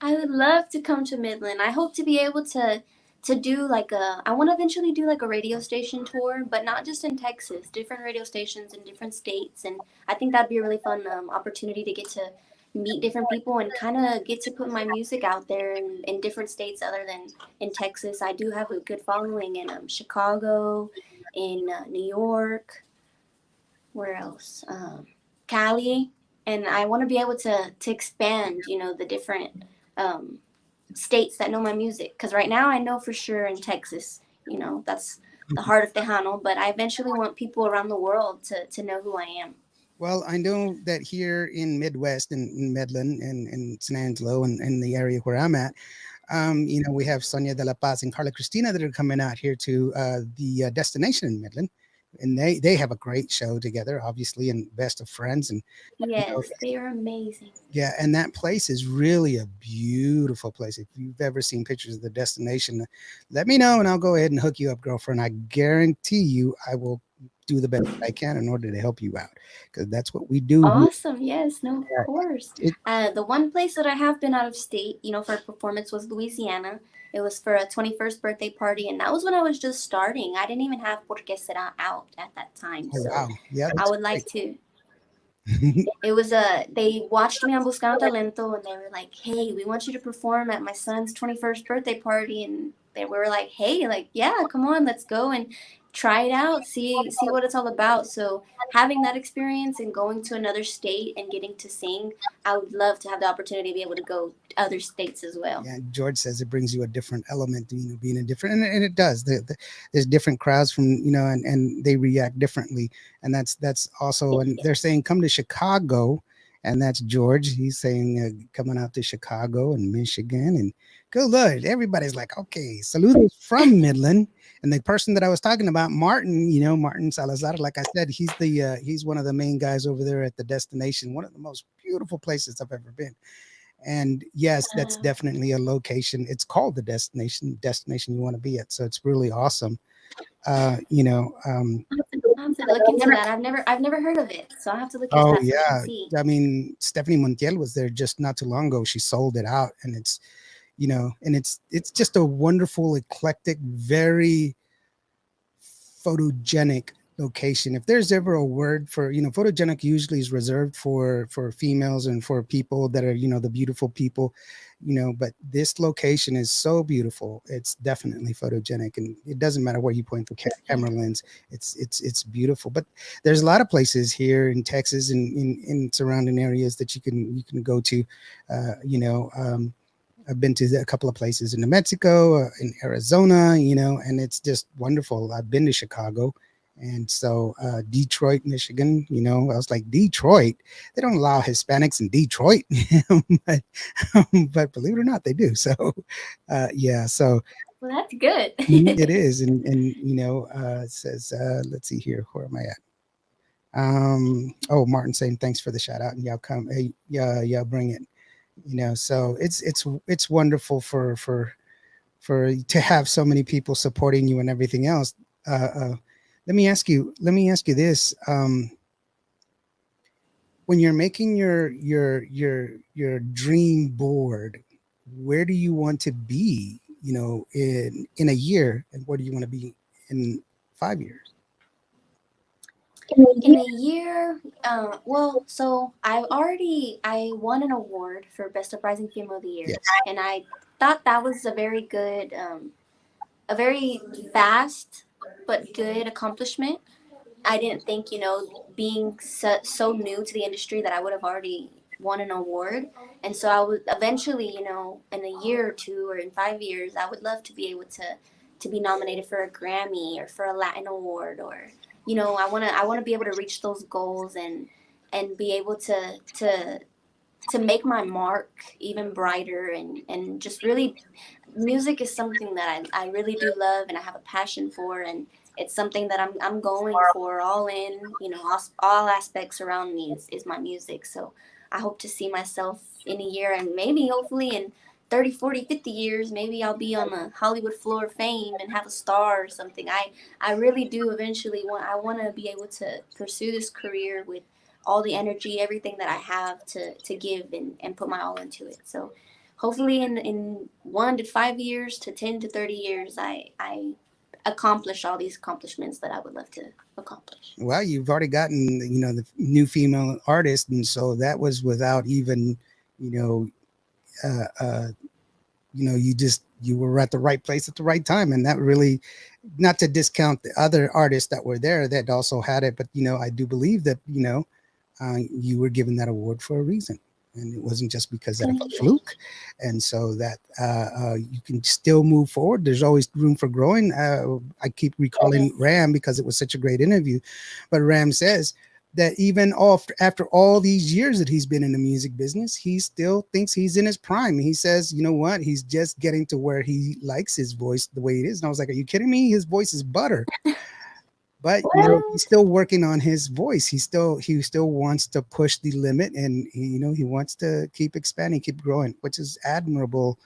I would love to come to Midland. I hope to be able to to do like a I want to eventually do like a radio station tour, but not just in Texas, different radio stations in different states. And I think that'd be a really fun opportunity to get to meet different people and kind of get to put my music out there in different states other than in Texas. I do have a good following in Chicago, in New York, where else, Cali. And I want to be able to expand, the different um, states that know my music. Because right now I know for sure in Texas, that's the heart of Tejano. But I eventually want people around the world to know who I am. Well, I know that here in Midwest, in Midland and San Angelo and the area where I'm at, we have Sonia de la Paz and Carla Cristina that are coming out here to the destination in Midland, and they have a great show together, obviously, and best of friends, and you know, Yes, they are amazing. yeah, and that place is really a beautiful place. If you've ever seen pictures of the destination, let me know and I'll go ahead and hook you up, girlfriend. I guarantee you, I will do the best I can in order to help you out because that's what we do here. Awesome. Yes, no, of course. It, The one place that I have been out of state, for a performance was Louisiana. It was for a 21st birthday party, and that was when I was just starting. I didn't even have Porque Será out at that time. oh So wow, yeah, I that's would like great. to. It was they watched me on Buscando Talento, and they were like, "Hey, we want you to perform at my son's 21st birthday party." And they were like, "Hey, like, yeah, come on, let's go and try it out, see what it's all about." So having that experience and going to another state and getting to sing, I would love to have the opportunity to be able to go to other states as well. Yeah, George says it brings you a different element, being a different, and it does. There's different crowds from, and they react differently, and that's also, and they're saying come to Chicago, and that's George. He's saying coming out to Chicago and Michigan, and good Lord, everybody's like, okay, saludos from Midland, and the person that I was talking about, Martin, Martin Salazar, like I said, he's one of the main guys over there at the destination, one of the most beautiful places I've ever been. And yes, that's Uh, definitely a location. It's called the destination you want to be at. So it's really awesome. Uh, you know, um, I'll have to look into that. I've never heard of it, so I'll have to look into oh that so I can yeah. see. I mean, Stephanie Montiel was there just not too long ago. She sold it out, and it's just a wonderful, eclectic, very photogenic location. If there's ever a word for, photogenic usually is reserved for females and for people that are, the beautiful people, but this location is so beautiful. It's definitely photogenic, and it doesn't matter where you point the camera Yeah. lens. It's beautiful. But there's a lot of places here in Texas and in surrounding areas that you can go to. I've been to a couple of places in New Mexico, in Arizona, and it's just wonderful. I've been to Chicago, and so Detroit, Michigan. I was like, Detroit. They don't allow Hispanics in Detroit, but, but believe it or not, they do. So, yeah. So Well, that's good. it is, and it says, let's see here. Where am I at? Oh, Martin saying thanks for the shout out, and y'all come. Hey, yeah, bring it. So it's wonderful for to have so many people supporting you and everything else. Let me ask you this. When you're making your dream board, where do you want to be, in a year, and where do you want to be in 5 years? In a year, well, so I won an award for Best Uprising Female of the Year, Yes. and I thought that was a very good, a very fast but good accomplishment. I didn't think, being so new to the industry that I would have already won an award. And so I would eventually, in a year or two or in 5 years, I would love to be able to be nominated for a Grammy or for a Latin award, or, I want to be able to reach those goals and be able to make my mark even brighter, and just really, music is something that I really do love and I have a passion for, and it's something that I'm going for all in, all aspects around me is my music. So I hope to see myself in a year, and maybe hopefully in 30, 40, 50 years, maybe I'll be on the Hollywood floor of fame and have a star or something. I really do eventually want to be able to pursue this career with all the energy, everything that I have to give and put my all into it. So hopefully in 1 to 5 years to 10 to 30 years, I accomplish all these accomplishments that I would love to accomplish. Well, you've already gotten, the new female artist, and so that was without even, you know, you were at the right place at the right time, and that really, not to discount the other artists that were there that also had it, but I do believe that you were given that award for a reason, and it wasn't just because of Thank a you. fluke, and so that you can still move forward. There's always room for growing. I keep recalling Yes. Ram because it was such a great interview, but Ram says that even after all these years that he's been in the music business, he still thinks he's in his prime. He says, you know what? He's just getting to where he likes his voice the way it is. And I was like, are you kidding me? His voice is butter. But he's What? still working on his voice. He still wants to push the limit, and he wants to keep expanding, keep growing, which is admirable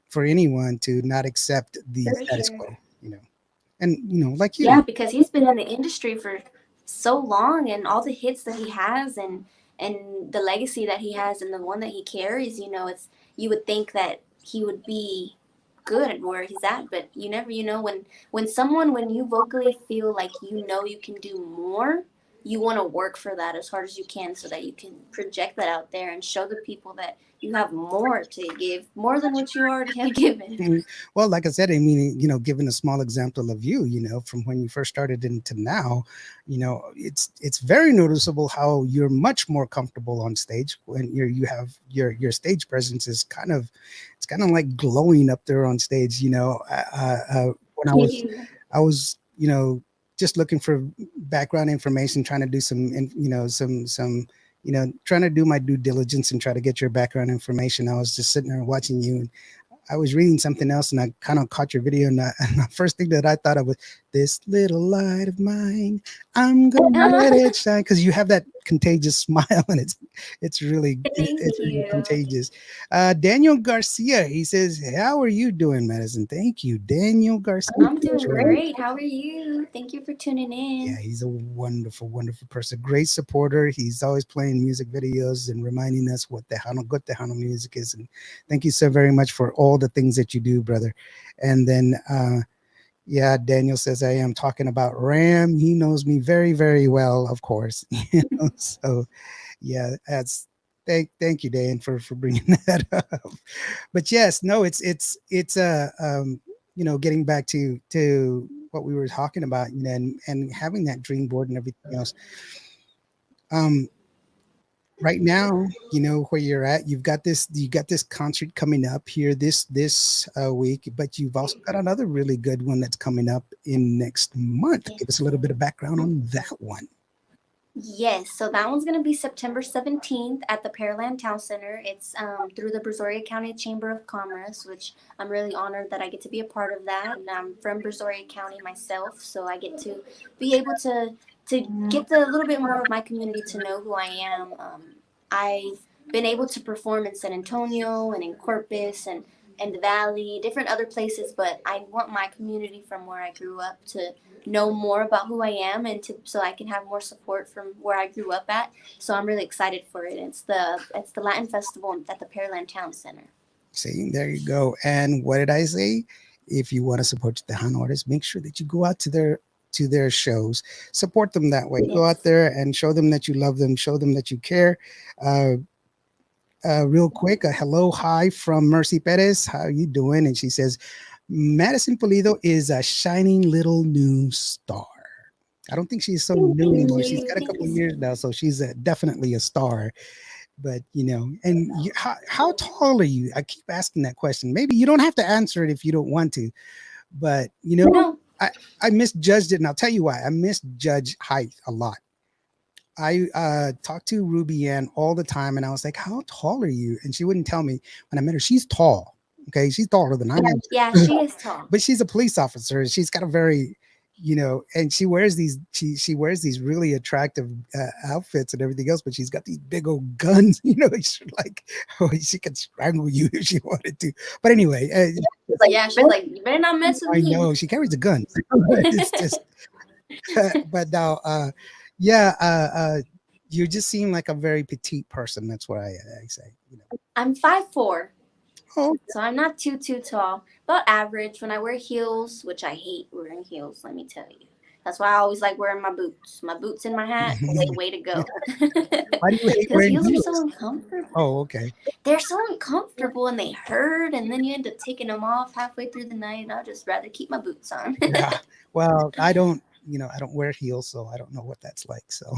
for anyone to not accept the For status sure. quo. And like you. Yeah, because he's been in the industry for so long, and all the hits that he has, and the legacy that he has, and the one that he carries. It's you would think that he would be good at where he's at, but you never. When you vocally feel like you can do more, you want to work for that as hard as you can, so that you can project that out there and show the people that you have more to give, more than what you already have given. Mhm. Well, like I said, I mean, given a small example of you, from when you first started into now, it's very noticeable how you're much more comfortable on stage when you have your stage presence is it's kind of like glowing up there on stage. When You. I was, just looking for background information, trying to do trying to do my due diligence and try to get your background information. I was just sitting there watching you, and I was reading something else, and I kind of caught your video, and, and the first thing that I thought of was this little light of mine. I'm gonna let it shine, because you have that contagious smile, and it's Thank really you. contagious. Daniel Garcia, he says, "How are you doing, Madison?" Thank you, Daniel Garcia. I'm doing great. How are you? Thank you for tuning Yeah, in. he's a wonderful, wonderful person. Great supporter. He's always playing music videos and reminding us what Tejano, good Tejano music is. And thank you so very much for all the things that you do, brother. And then, yeah, Daniel says I am talking about Ram. He knows me very, very well, of course. So, yeah, thank you, Dan, for bringing that up. But yes, no, it's getting back to what we were talking about, and having that dream board and everything else. um right now, where you're at, you got this concert coming up here this week, but you've also got another really good one that's coming up in next month. Give us a little bit of background on that one. Yes, so that one's going to be September 17th at the Pearland Town Center. It's through the Brazoria County Chamber of Commerce, which I'm really honored that I get to be a part of that. And I'm from Brazoria County myself, so I get to be able to get a little bit more of my community to know who I am. I've been able to perform in San Antonio and in Corpus and the Valley, different other places, but I want my community from where I grew up to know more about who I am, and to so I can have more support from where I grew up at. So I'm really excited for it. It's the Latin Festival at the Pearland Town Center. See, there you go. And what did I say? If you want to support the Han artists, make sure that you go out to their shows, support them that way. Go out Yes. there and show them that you love them, show them that you care. Uh, Real quick, a hello, hi from Mercy Perez. How you doing? And she says, Madison Pulido is a shining little new star. I don't think she's so new Thank anymore. She's you. got a Thank couple you of so years now, so she's definitely a star. But how tall are you? I keep asking that question. Maybe you don't have to answer it if you don't want to, but No. I I misjudged it, and I'll tell you why. I misjudge height a lot. I talked to Ruby Ann all the time, and I was like, "How tall are you?" And she wouldn't tell me. When I met her, she's tall. Okay, she's taller than I am, Yeah, she is tall. but she's a police officer. And she's got a very, and she wears these really attractive outfits and everything else. But she's got these big old guns. She's like, oh, she could strangle you if she wanted to. But anyway, Yeah, she's like, you better not mess with I me. know she carries a gun. It's just, but now, yeah, you just seem like a very petite person. That's what I say. I'm 5'4". Oh, So I'm not too tall, about average. When I wear heels, which I hate wearing heels, let me tell you. That's why I always like wearing my boots. My boots and my hat, way to go. why do you hate Because wearing heels are so heels? uncomfortable. Oh, okay. They're so uncomfortable and they hurt, and then you end up taking them off halfway through the night. I'd just rather keep my boots on. Yeah. Well, I don't, I don't wear heels, so I don't know what that's like. So,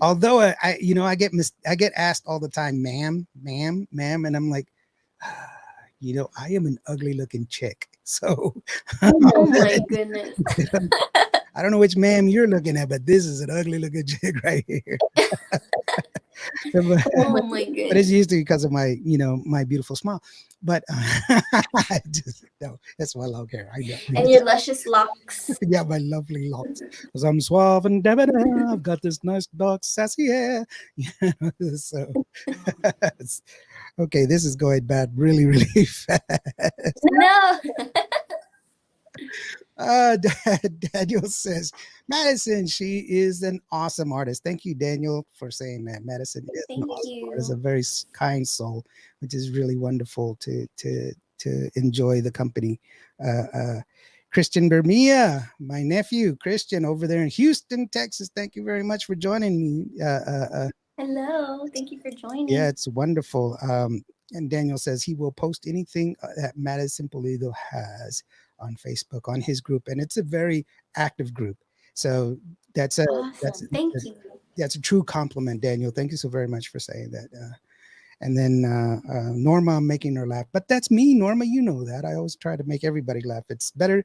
although I get asked all the time, ma'am, and I'm like, I am an ugly looking chick. So, Oh my goodness. I don't know which ma'am you're looking at, but this is an ugly looking chick right here. but, Oh my but it's goodness. usually because of my, my beautiful smile. But I just no, that's my long hair. I know. And your luscious locks. Yeah, my lovely locks. Because I'm suave and debonair. I've got this nice dark sassy hair. So okay, this is going bad really, really fast. No. Daniel says, Madison, she is an awesome artist. Thank you, Daniel, for saying that. Madison is an Thank awesome you. artist, a very kind soul, which is really wonderful to enjoy the company. Christian Bermia, my nephew, Christian, over there in Houston, Texas. Thank you very much for joining me. Hello. Thank you for joining. Yeah, it's wonderful. And Daniel says he will post anything that Madison Pulido has on Facebook, on his group, and it's a very active group. So that's Awesome. Thank you. that's a true compliment, Daniel. Thank you so very much for saying that. And then Norma, I'm making her laugh, but that's me, Norma. You know that. I always try to make everybody laugh. It's better,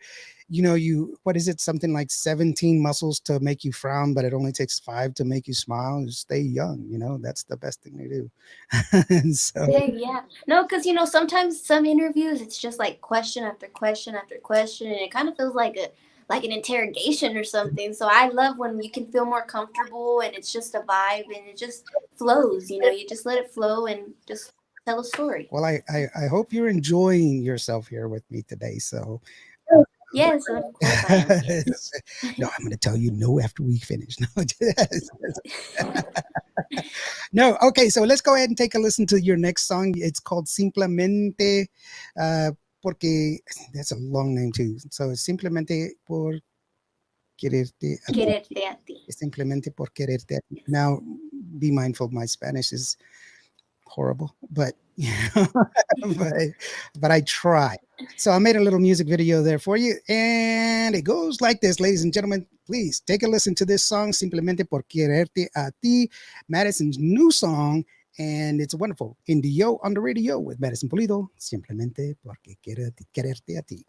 what is it? Something like 17 muscles to make you frown, but it only takes 5 to make you smile. You stay young. That's the best thing to do. And so, Yeah. No, because sometimes some interviews it's just like question after question after question, and it kind of feels like an interrogation or something. So I love when you can feel more comfortable and it's just a vibe and it just flows. You just let it flow and just tell a story. well, I hope you're enjoying yourself here with me today. So, Yes, of course I am. Yes. no, I'm going to tell you no after we finish. No, okay. So let's go ahead and take a listen to your next song. It's called Simplemente, porque that's a long name too. So it's Simplemente por quererte a ti. Quererte a ti. Simplemente por quererte a ti. Now, be mindful. My Spanish is horrible, but but I try. So I made a little music video there for you, and it goes like this, ladies and gentlemen. Please take a listen to this song, Simplemente por quererte a ti, Madison's new song, and it's wonderful. In the on the radio with Madison Pulido, Simplemente porque quererte a ti.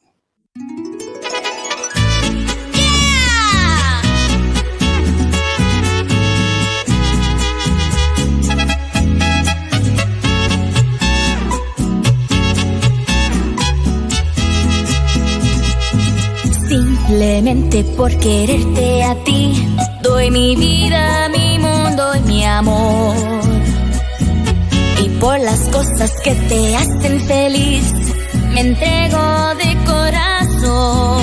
Simplemente por quererte a ti, doy mi vida, mi mundo y mi amor. Y por las cosas que te hacen feliz, me entrego de corazón.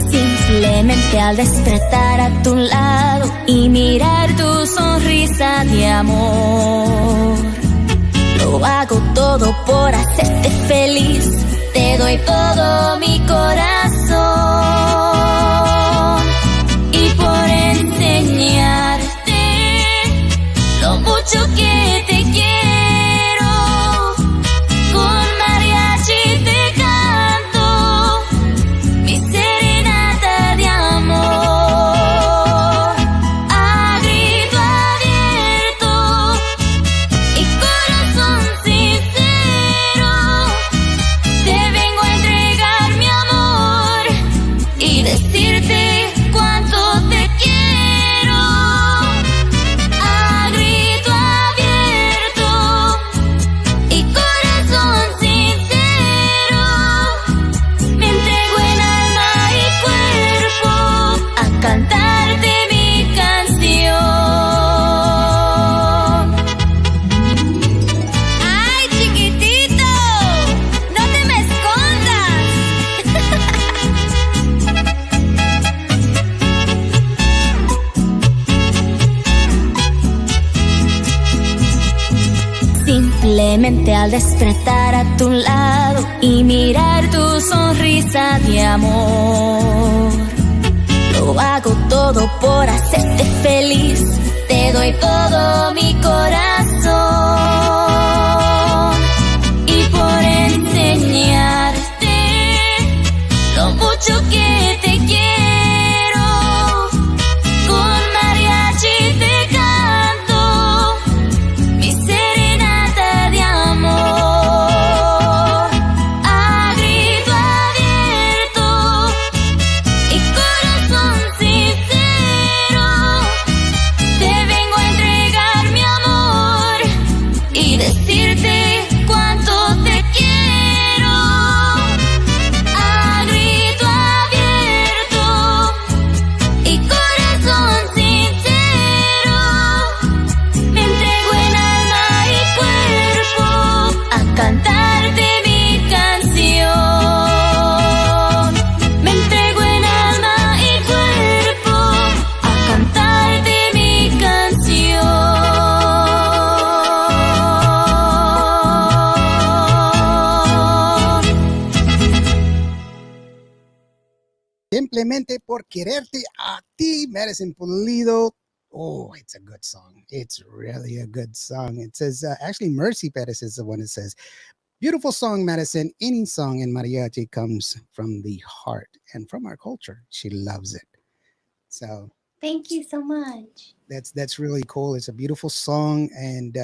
Simplemente al despertar a tu lado y mirar tu sonrisa de amor, lo hago todo por hacerte feliz. Te doy todo mi corazón y por enseñarte lo mucho que te quiero. Con mariachi te canto mi serenata de amor a grito abierto y corazón sincero. Te vengo a entregar mi amor y decirte cuánto te quiero. A grito abierto simplemente al despertar a tu lado y mirar tu sonrisa de amor. Lo hago todo por hacerte feliz, te doy todo mi corazón y por enseñarte lo mucho que te quiero. Con mariachi te canto mi serenata de amor a grito abierto y corazón sincero. Te vengo a entregar mi amor y decirte cuánto te quiero. A grito abierto y corazón sincero, me entrego en alma y cuerpo a cantarte mi canción. Me entrego en alma y cuerpo a cantarte mi canción. Simplemente por quererte a ti, Madison Pulido. Oh, it's a good song. It's really a good song. It says, actually, Mercy Pettis is the one that says, beautiful song, Madison. Any song in mariachi comes from the heart and from our culture. She loves it. So Thank you so much. that's really cool. It's a beautiful song, and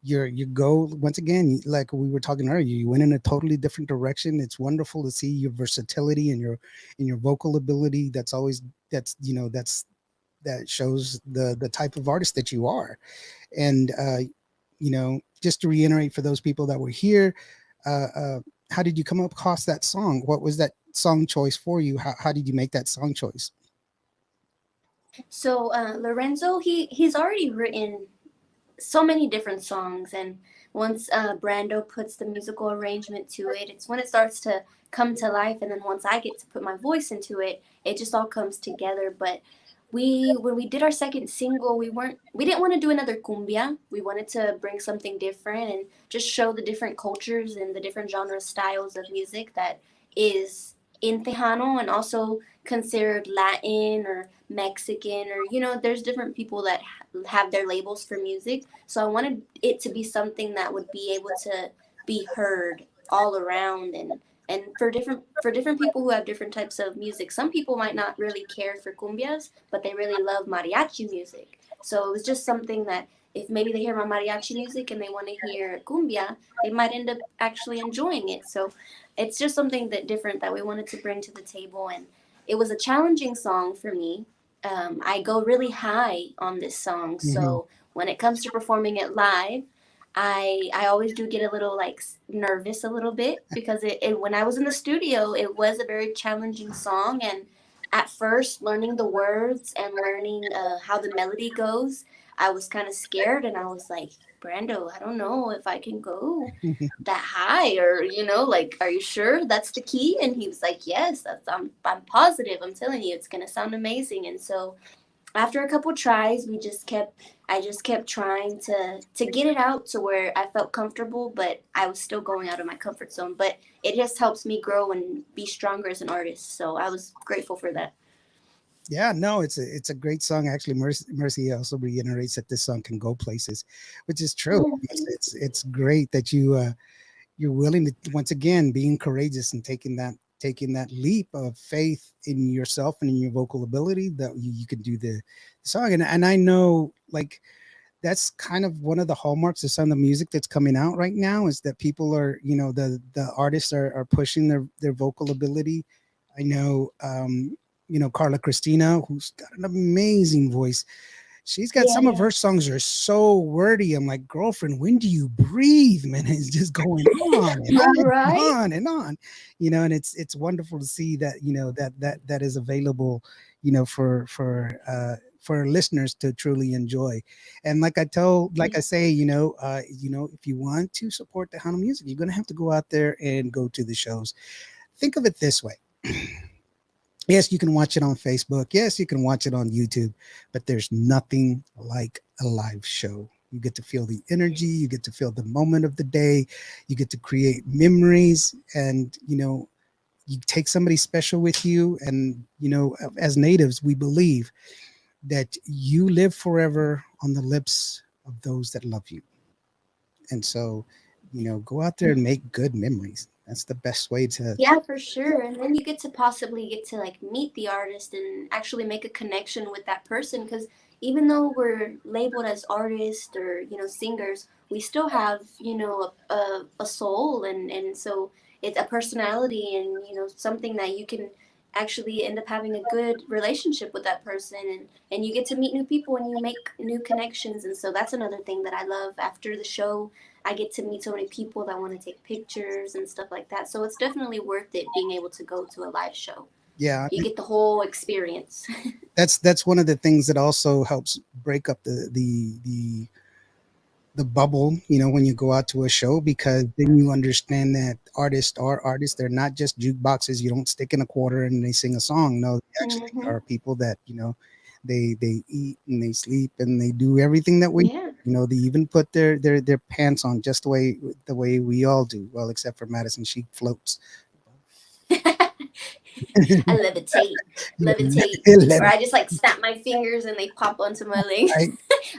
you go once again, like we were talking earlier, you went in a totally different direction. It's wonderful to see your versatility and your vocal ability. That's always that shows the type of artist that you are. And just to reiterate for those people that were here, how did you come up across that song? What was that song choice for you? How did you make that song choice? So Lorenzo, he's already written so many different songs, and once Brando puts the musical arrangement to it, it's when it starts to come to life. And then once I get to put my voice into it, it just all comes together. But when we did our second single, we didn't want to do another cumbia. We wanted to bring something different and just show the different cultures and the different genre styles of music that is in Tejano, and also considered Latin or Mexican, or there's different people that have their labels for music. So I wanted it to be something that would be able to be heard all around, and for different people who have different types of music. Some people might not really care for cumbias, but they really love mariachi music. So it was just something that if maybe they hear my mariachi music and they want to hear cumbia, they might end up actually enjoying it. So it's just something that different that we wanted to bring to the table. And it was a challenging song for me. I go really high on this song, Hmm. so when it comes to performing it live, I always do get a little like nervous a little bit, because it when I was in the studio, it was a very challenging song. And at first, learning the words and learning how the melody goes, I was kind of scared, and I was like, Brando, I don't know if I can go that high, or like, are you sure that's the key? And he was like, yes, I'm positive, I'm telling you, it's gonna sound amazing. And so after a couple tries, I just kept trying to get it out to where I felt comfortable, but I was still going out of my comfort zone. But it just helps me grow and be stronger as an artist, so I was grateful for that. Yeah, no, it's a great song. Actually, Mercy also reiterates that this song can go places, which is true. Oh, It's great that you're willing to, once again, being courageous and taking that leap of faith in yourself and in your vocal ability, that you can do the song. And I know, like, that's kind of one of the hallmarks of some of the music that's coming out right now, is that people are, the artists are pushing their vocal ability. I know, Carla Cristina, who's got an amazing voice. She's got some of yeah. her songs are so wordy. I'm like, girlfriend, when do you breathe, man? It's just going on and on and Right. on and on, and it's wonderful to see that, that is available, for listeners to truly enjoy. And like I say, if you want to support the Hana music, you're gonna have to go out there and go to the shows. Think of it this way. Yes, you can watch it on Facebook. Yes, you can watch it on YouTube, but there's nothing like a live show. You get to feel the energy, you get to feel the moment of the day, you get to create memories, and you take somebody special with you. And as natives, we believe that you live forever on the lips of those that love you. And so, go out there and make good memories. That's the best way to. Yeah, for sure. And then you get to possibly get to like meet the artist and actually make a connection with that person, because even though we're labeled as artists or, singers, we still have, a soul, and so it's a personality, and, something that you can actually end up having a good relationship with that person, and you get to meet new people and you make new connections. And so that's another thing that I love. After the show, I get to meet so many people that want to take pictures and stuff like that. So it's definitely worth it being able to go to a live show. Yeah, You get the whole experience. that's one of the things that also helps break up the bubble, when you go out to a show, because then you understand that artists are artists. They're not just jukeboxes. You don't stick in a quarter and they sing a song. No, they actually Hmm. are people that, they eat and they sleep and they do everything that we, Yeah. they even put their pants on just the way we all do. Well, except for Madison, she floats. I levitate, levitate, or Let I just like snap my fingers and they pop onto my legs. right?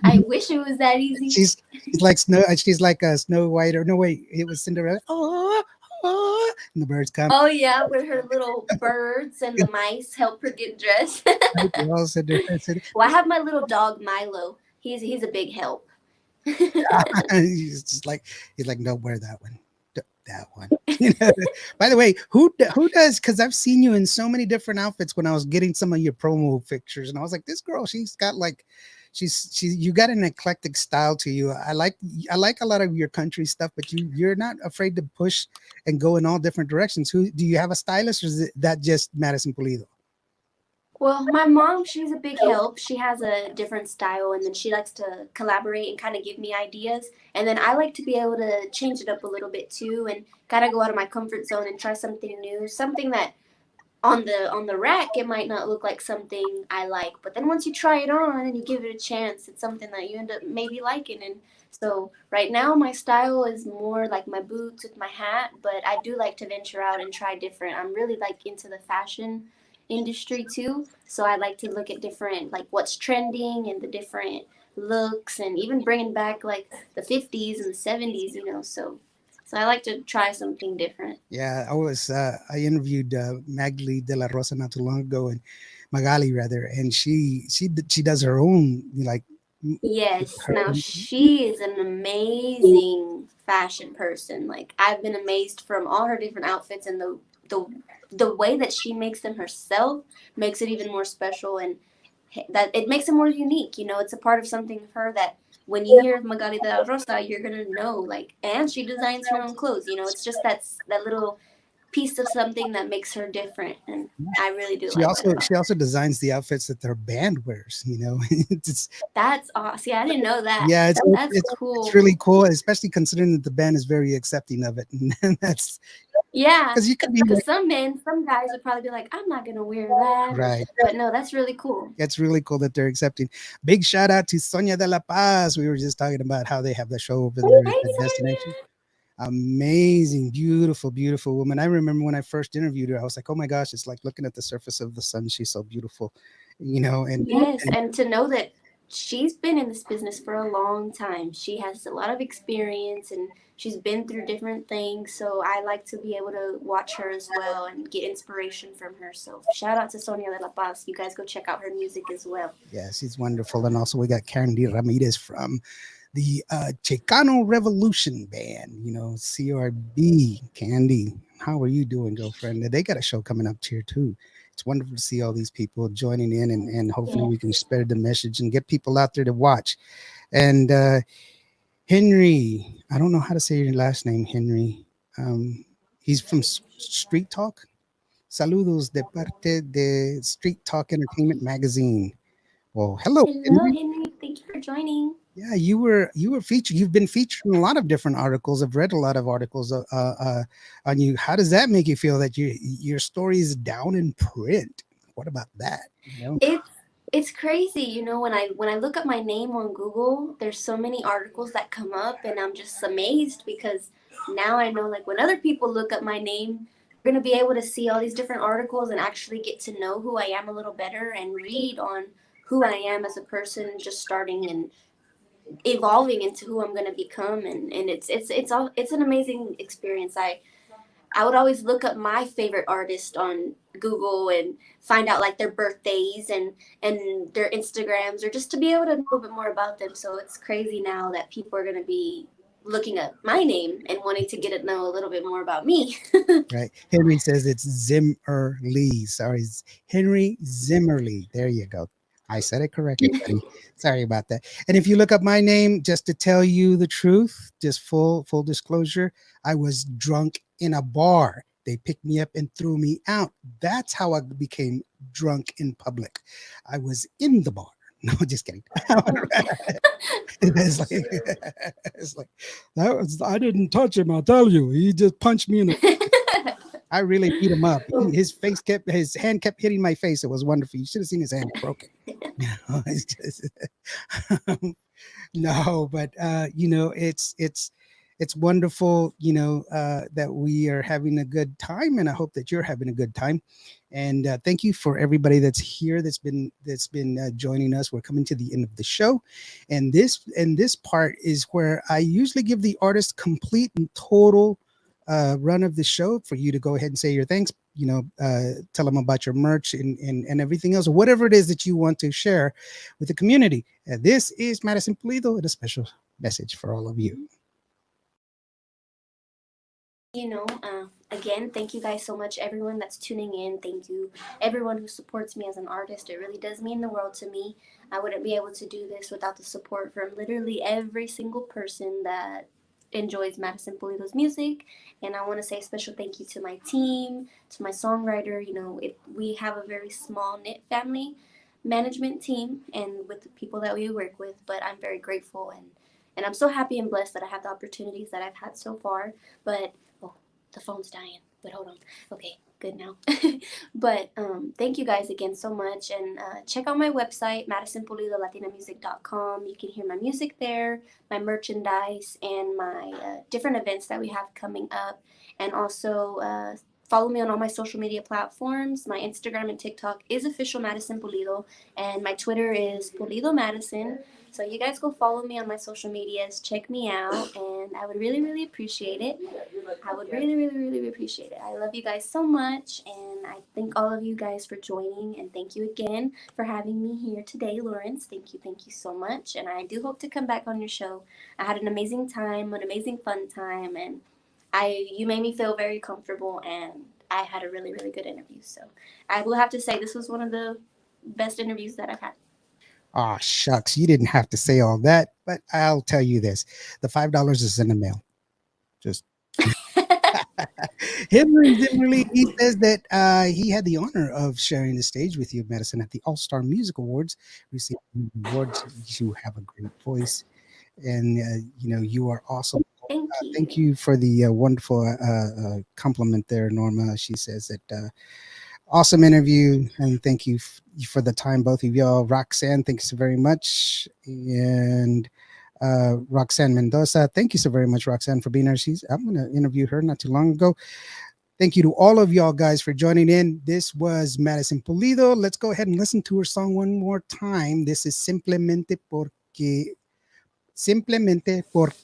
I wish it was that easy. She's like Snow. She's like a Snow White, or no, wait, it was Cinderella. Oh, oh, and the birds come. Oh yeah, with her little birds and the mice help her get dressed. They all Cinderella. Well, I have my little dog Milo. He's a big help. He's like, no, wear that one. That one. You know? By the way, who does? Because I've seen you in so many different outfits when I was getting some of your promo pictures, and I was like, this girl, she's got like, you got an eclectic style to you. I like a lot of your country stuff, but you're not afraid to push and go in all different directions. Who do you have a stylist, or is that just Madison Pulido? Well, my mom, she's a big help. She has a different style, and then she likes to collaborate and kind of give me ideas. And then I like to be able to change it up a little bit too, and kind of go out of my comfort zone and try something new, something that on the rack it might not look like something I like, but then once you try it on and you give it a chance, it's something that you end up maybe liking. And so right now my style is more like my boots with my hat, but I do like to venture out and try different. I'm really like into the fashion industry too, so I like to look at different, like what's trending and the different looks, and even bringing back like the 50s and the 70s, so I like to try something different. Yeah, I interviewed Magli de la Rosa not too long ago, and Magali rather, and she does her own like Yes, her now she is an amazing fashion person. Like I've been amazed from all her different outfits, and the the way that she makes them herself makes it even more special, and that it makes it more unique. It's a part of something of her that when you hear of Magali de la Rosa, you're gonna know, like, and she designs her own clothes. It's just that little piece of something that makes her different, and I really do she like that also about she her. also designs the outfits that their band wears. It's That's awesome. See, I didn't know that. yeah, That's it's cool. really cool, especially considering that the band is very accepting of it, and that's Yeah, because you could be because some guys would probably be like, I'm not gonna wear that, or right. but no, that's really cool. It's really cool that they're accepting. Big shout out to Sonia de la Paz. We were just talking about how they have the show over there Hey, at the destination. Sonia. Amazing, beautiful, beautiful woman. I remember when I first interviewed her, I was like, oh my gosh, it's like looking at the surface of the sun. She's so beautiful, Yes, and and to know that she's been in this business for a long time. She has a lot of experience, and she's been through different things. So I like to be able to watch her as well and get inspiration from her. So shout out to Sonia de la Paz. You guys go check out her music as well. yeah, she's wonderful. And also we got Candy Ramirez from the Chicano Revolution Band, CRB. Candy, how are you doing, girlfriend? They got a show coming up here too. It's wonderful to see all these people joining in, and hopefully Yeah. we can spread the message and get people out there to watch. And Henry, I don't know how to say your last name, Henry. Um, he's from Street Talk. Saludos de parte de Street Talk Entertainment Magazine. Well, hello, Hello, Henry. Henry. Thank you for joining. Yeah, you were featured. You've been featured in a lot of different articles. I've read a lot of articles on you. How does that make you feel that your story is down in print? What about that? It's It's crazy, you know, when I look up my name on Google, there's so many articles that come up and I'm just amazed because now I know like when other people look up my name, they're going to be able to see all these different articles and actually get to know who I am a little better and read on who I am as a person just starting and evolving into who I'm going to become and it's an amazing experience. I would always look up my favorite artist on Google and find out like their birthdays and their Instagrams or just to be able to know a little bit more about them. So it's crazy now that people are going to be looking up my name and wanting to get to know a little bit more about me. Right. Henry says it's Zimmerly. Sorry, Henry Zimmerly. There you go. I said it correctly, buddy. Sorry about that. And if you look up my name, just to tell you the truth, just full disclosure, I was drunk in a bar. They picked me up and threw me out. That's how I became drunk in public. I was in the bar. No, just kidding. It's like, it's like that was, I didn't touch him. I'll tell you, he just punched me in the. I really beat him up. His hand kept hitting my face. It was wonderful. You should have seen his hand broken. It's just, no, but it's wonderful, that we are having a good time, and I hope that you're having a good time. And thank you for everybody that's here, that's been joining us. We're coming to the end of the show, and this part is where I usually give the artist complete and total run of the show for you to go ahead and say your thanks. Tell them about your merch and everything else, or whatever it is that you want to share with the community. This is Madison Pulido and a special message for all of you. Again, thank you guys so much, everyone that's tuning in. Thank you, everyone who supports me as an artist. It really does mean the world to me. I wouldn't be able to do this without the support from literally every single person that enjoys Madison Pulido's music. And I want to say a special thank you to my team, to my songwriter. We have a very small knit family management team and with the people that we work with, but I'm very grateful and I'm so happy and blessed that I have the opportunities that I've had so far. But the phone's dying, but hold on. Okay, good now. But thank you guys again so much. And check out my website, madisonpulidolatina.music.com. You can hear my music there, my merchandise, and my different events that we have coming up. And also follow me on all my social media platforms. My Instagram and TikTok is official Madison Pulido, and my Twitter is Pulido Madison. So you guys go follow me on my social medias, check me out, and I would really, really appreciate it. I would really, really, really appreciate it. I love you guys so much, and I thank all of you guys for joining, and thank you again for having me here today, Lawrence. Thank you so much, and I do hope to come back on your show. I had an amazing time, an amazing fun time, and you made me feel very comfortable, and I had a really, really good interview. So I will have to say this was one of the best interviews that I've had. Oh, shucks. You didn't have to say all that, but I'll tell you this. The $5 is in the mail. Just Henry Zimmerly, he says that he had the honor of sharing the stage with you, Madison, at the All-Star Music Awards, receiving awards. You have a great voice, and you are awesome. Thank you for the wonderful compliment there, Norma. She says that awesome interview, and thank you for the time, both of y'all. Roxanne, thanks so very much. And Roxanne Mendoza, thank you so very much, Roxanne, for being here. I'm going to interview her not too long ago. Thank you to all of y'all guys for joining in. This was Madison Pulido. Let's go ahead and listen to her song one more time. This is Simplemente por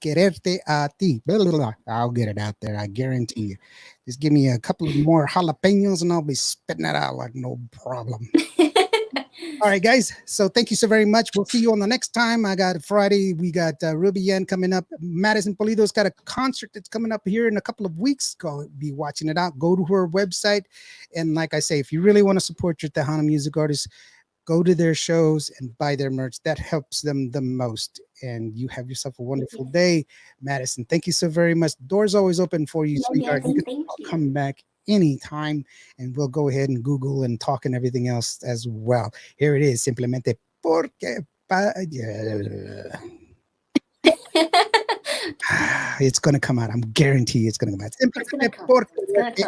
quererte a ti. Blah, blah, blah. I'll get it out there. I guarantee you. Just give me a couple of more jalapenos and I'll be spitting it out like no problem. All right, guys. So thank you so very much. We'll see you on the next time. I got Friday. We got Ruby Yen coming up. Madison Pulido's got a concert that's coming up here in a couple of weeks. Go be watching it out. Go to her website. And like I say, if you really want to support your Tejano music artists, go to their shows and buy their merch. That helps them the most. And you have yourself a wonderful day. Madison, thank you so very much. The door's always open for you, sweetheart. You can come back anytime, and we'll go ahead and Google and talk and everything else as well. Here it is. Simplemente porque... It's going to come out. I'm guarantee it's going to come out. Simplemente porque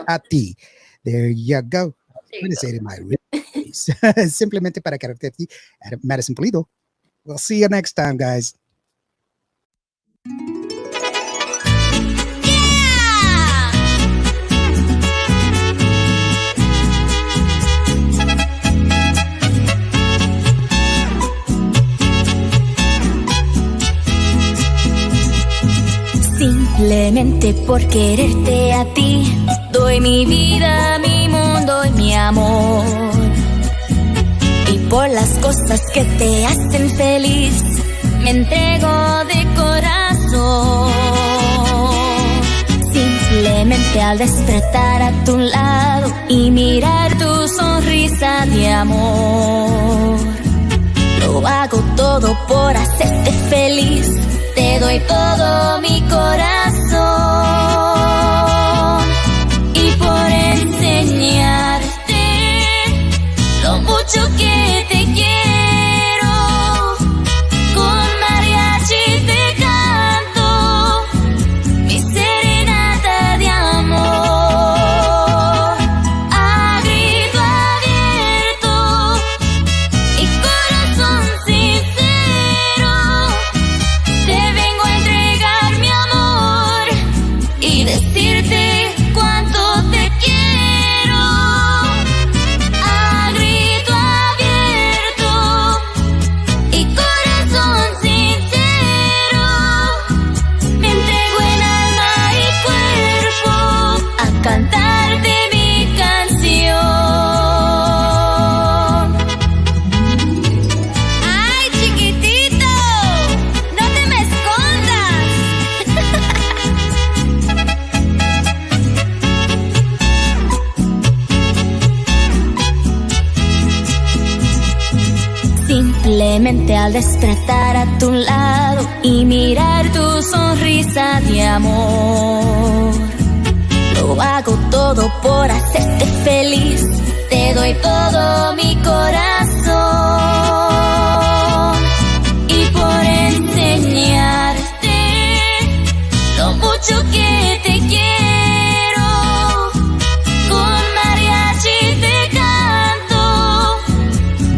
a ti. There you go. I'm going to say it in my Simplemente para quererte a ti, Madison Pulido. We'll see you next time, guys. Simplemente por quererte a ti, doy mi vida, mi mundo y mi amor. Y por las cosas que te hacen feliz, me entrego de corazón. Simplemente al despertar a tu lado y mirar tu sonrisa de amor, lo hago todo por hacerte feliz. Te doy todo mi corazón y por enseñarte lo mucho que te quiero. Con mariachi te canto mi serenata de amor a grito abierto y corazón sincero. Te vengo a entregar mi amor y decirte cuánto te quiero. A grito abierto y corazón sincero, me entrego en alma y cuerpo a cantarte mi canción. ¡Ay, chiquitito! ¡No te me escondas! Simplemente al despertar a tu lado y mirar tu sonrisa de amor, lo hago todo por hacerte feliz. Te doy todo mi corazón y por enseñarte lo mucho que te quiero. Con mariachi te canto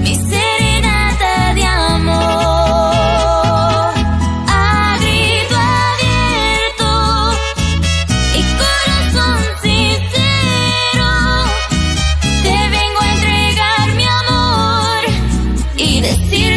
mi serenata de amor a grito abierto y corazón sincero. Te vengo a entregar mi amor y decir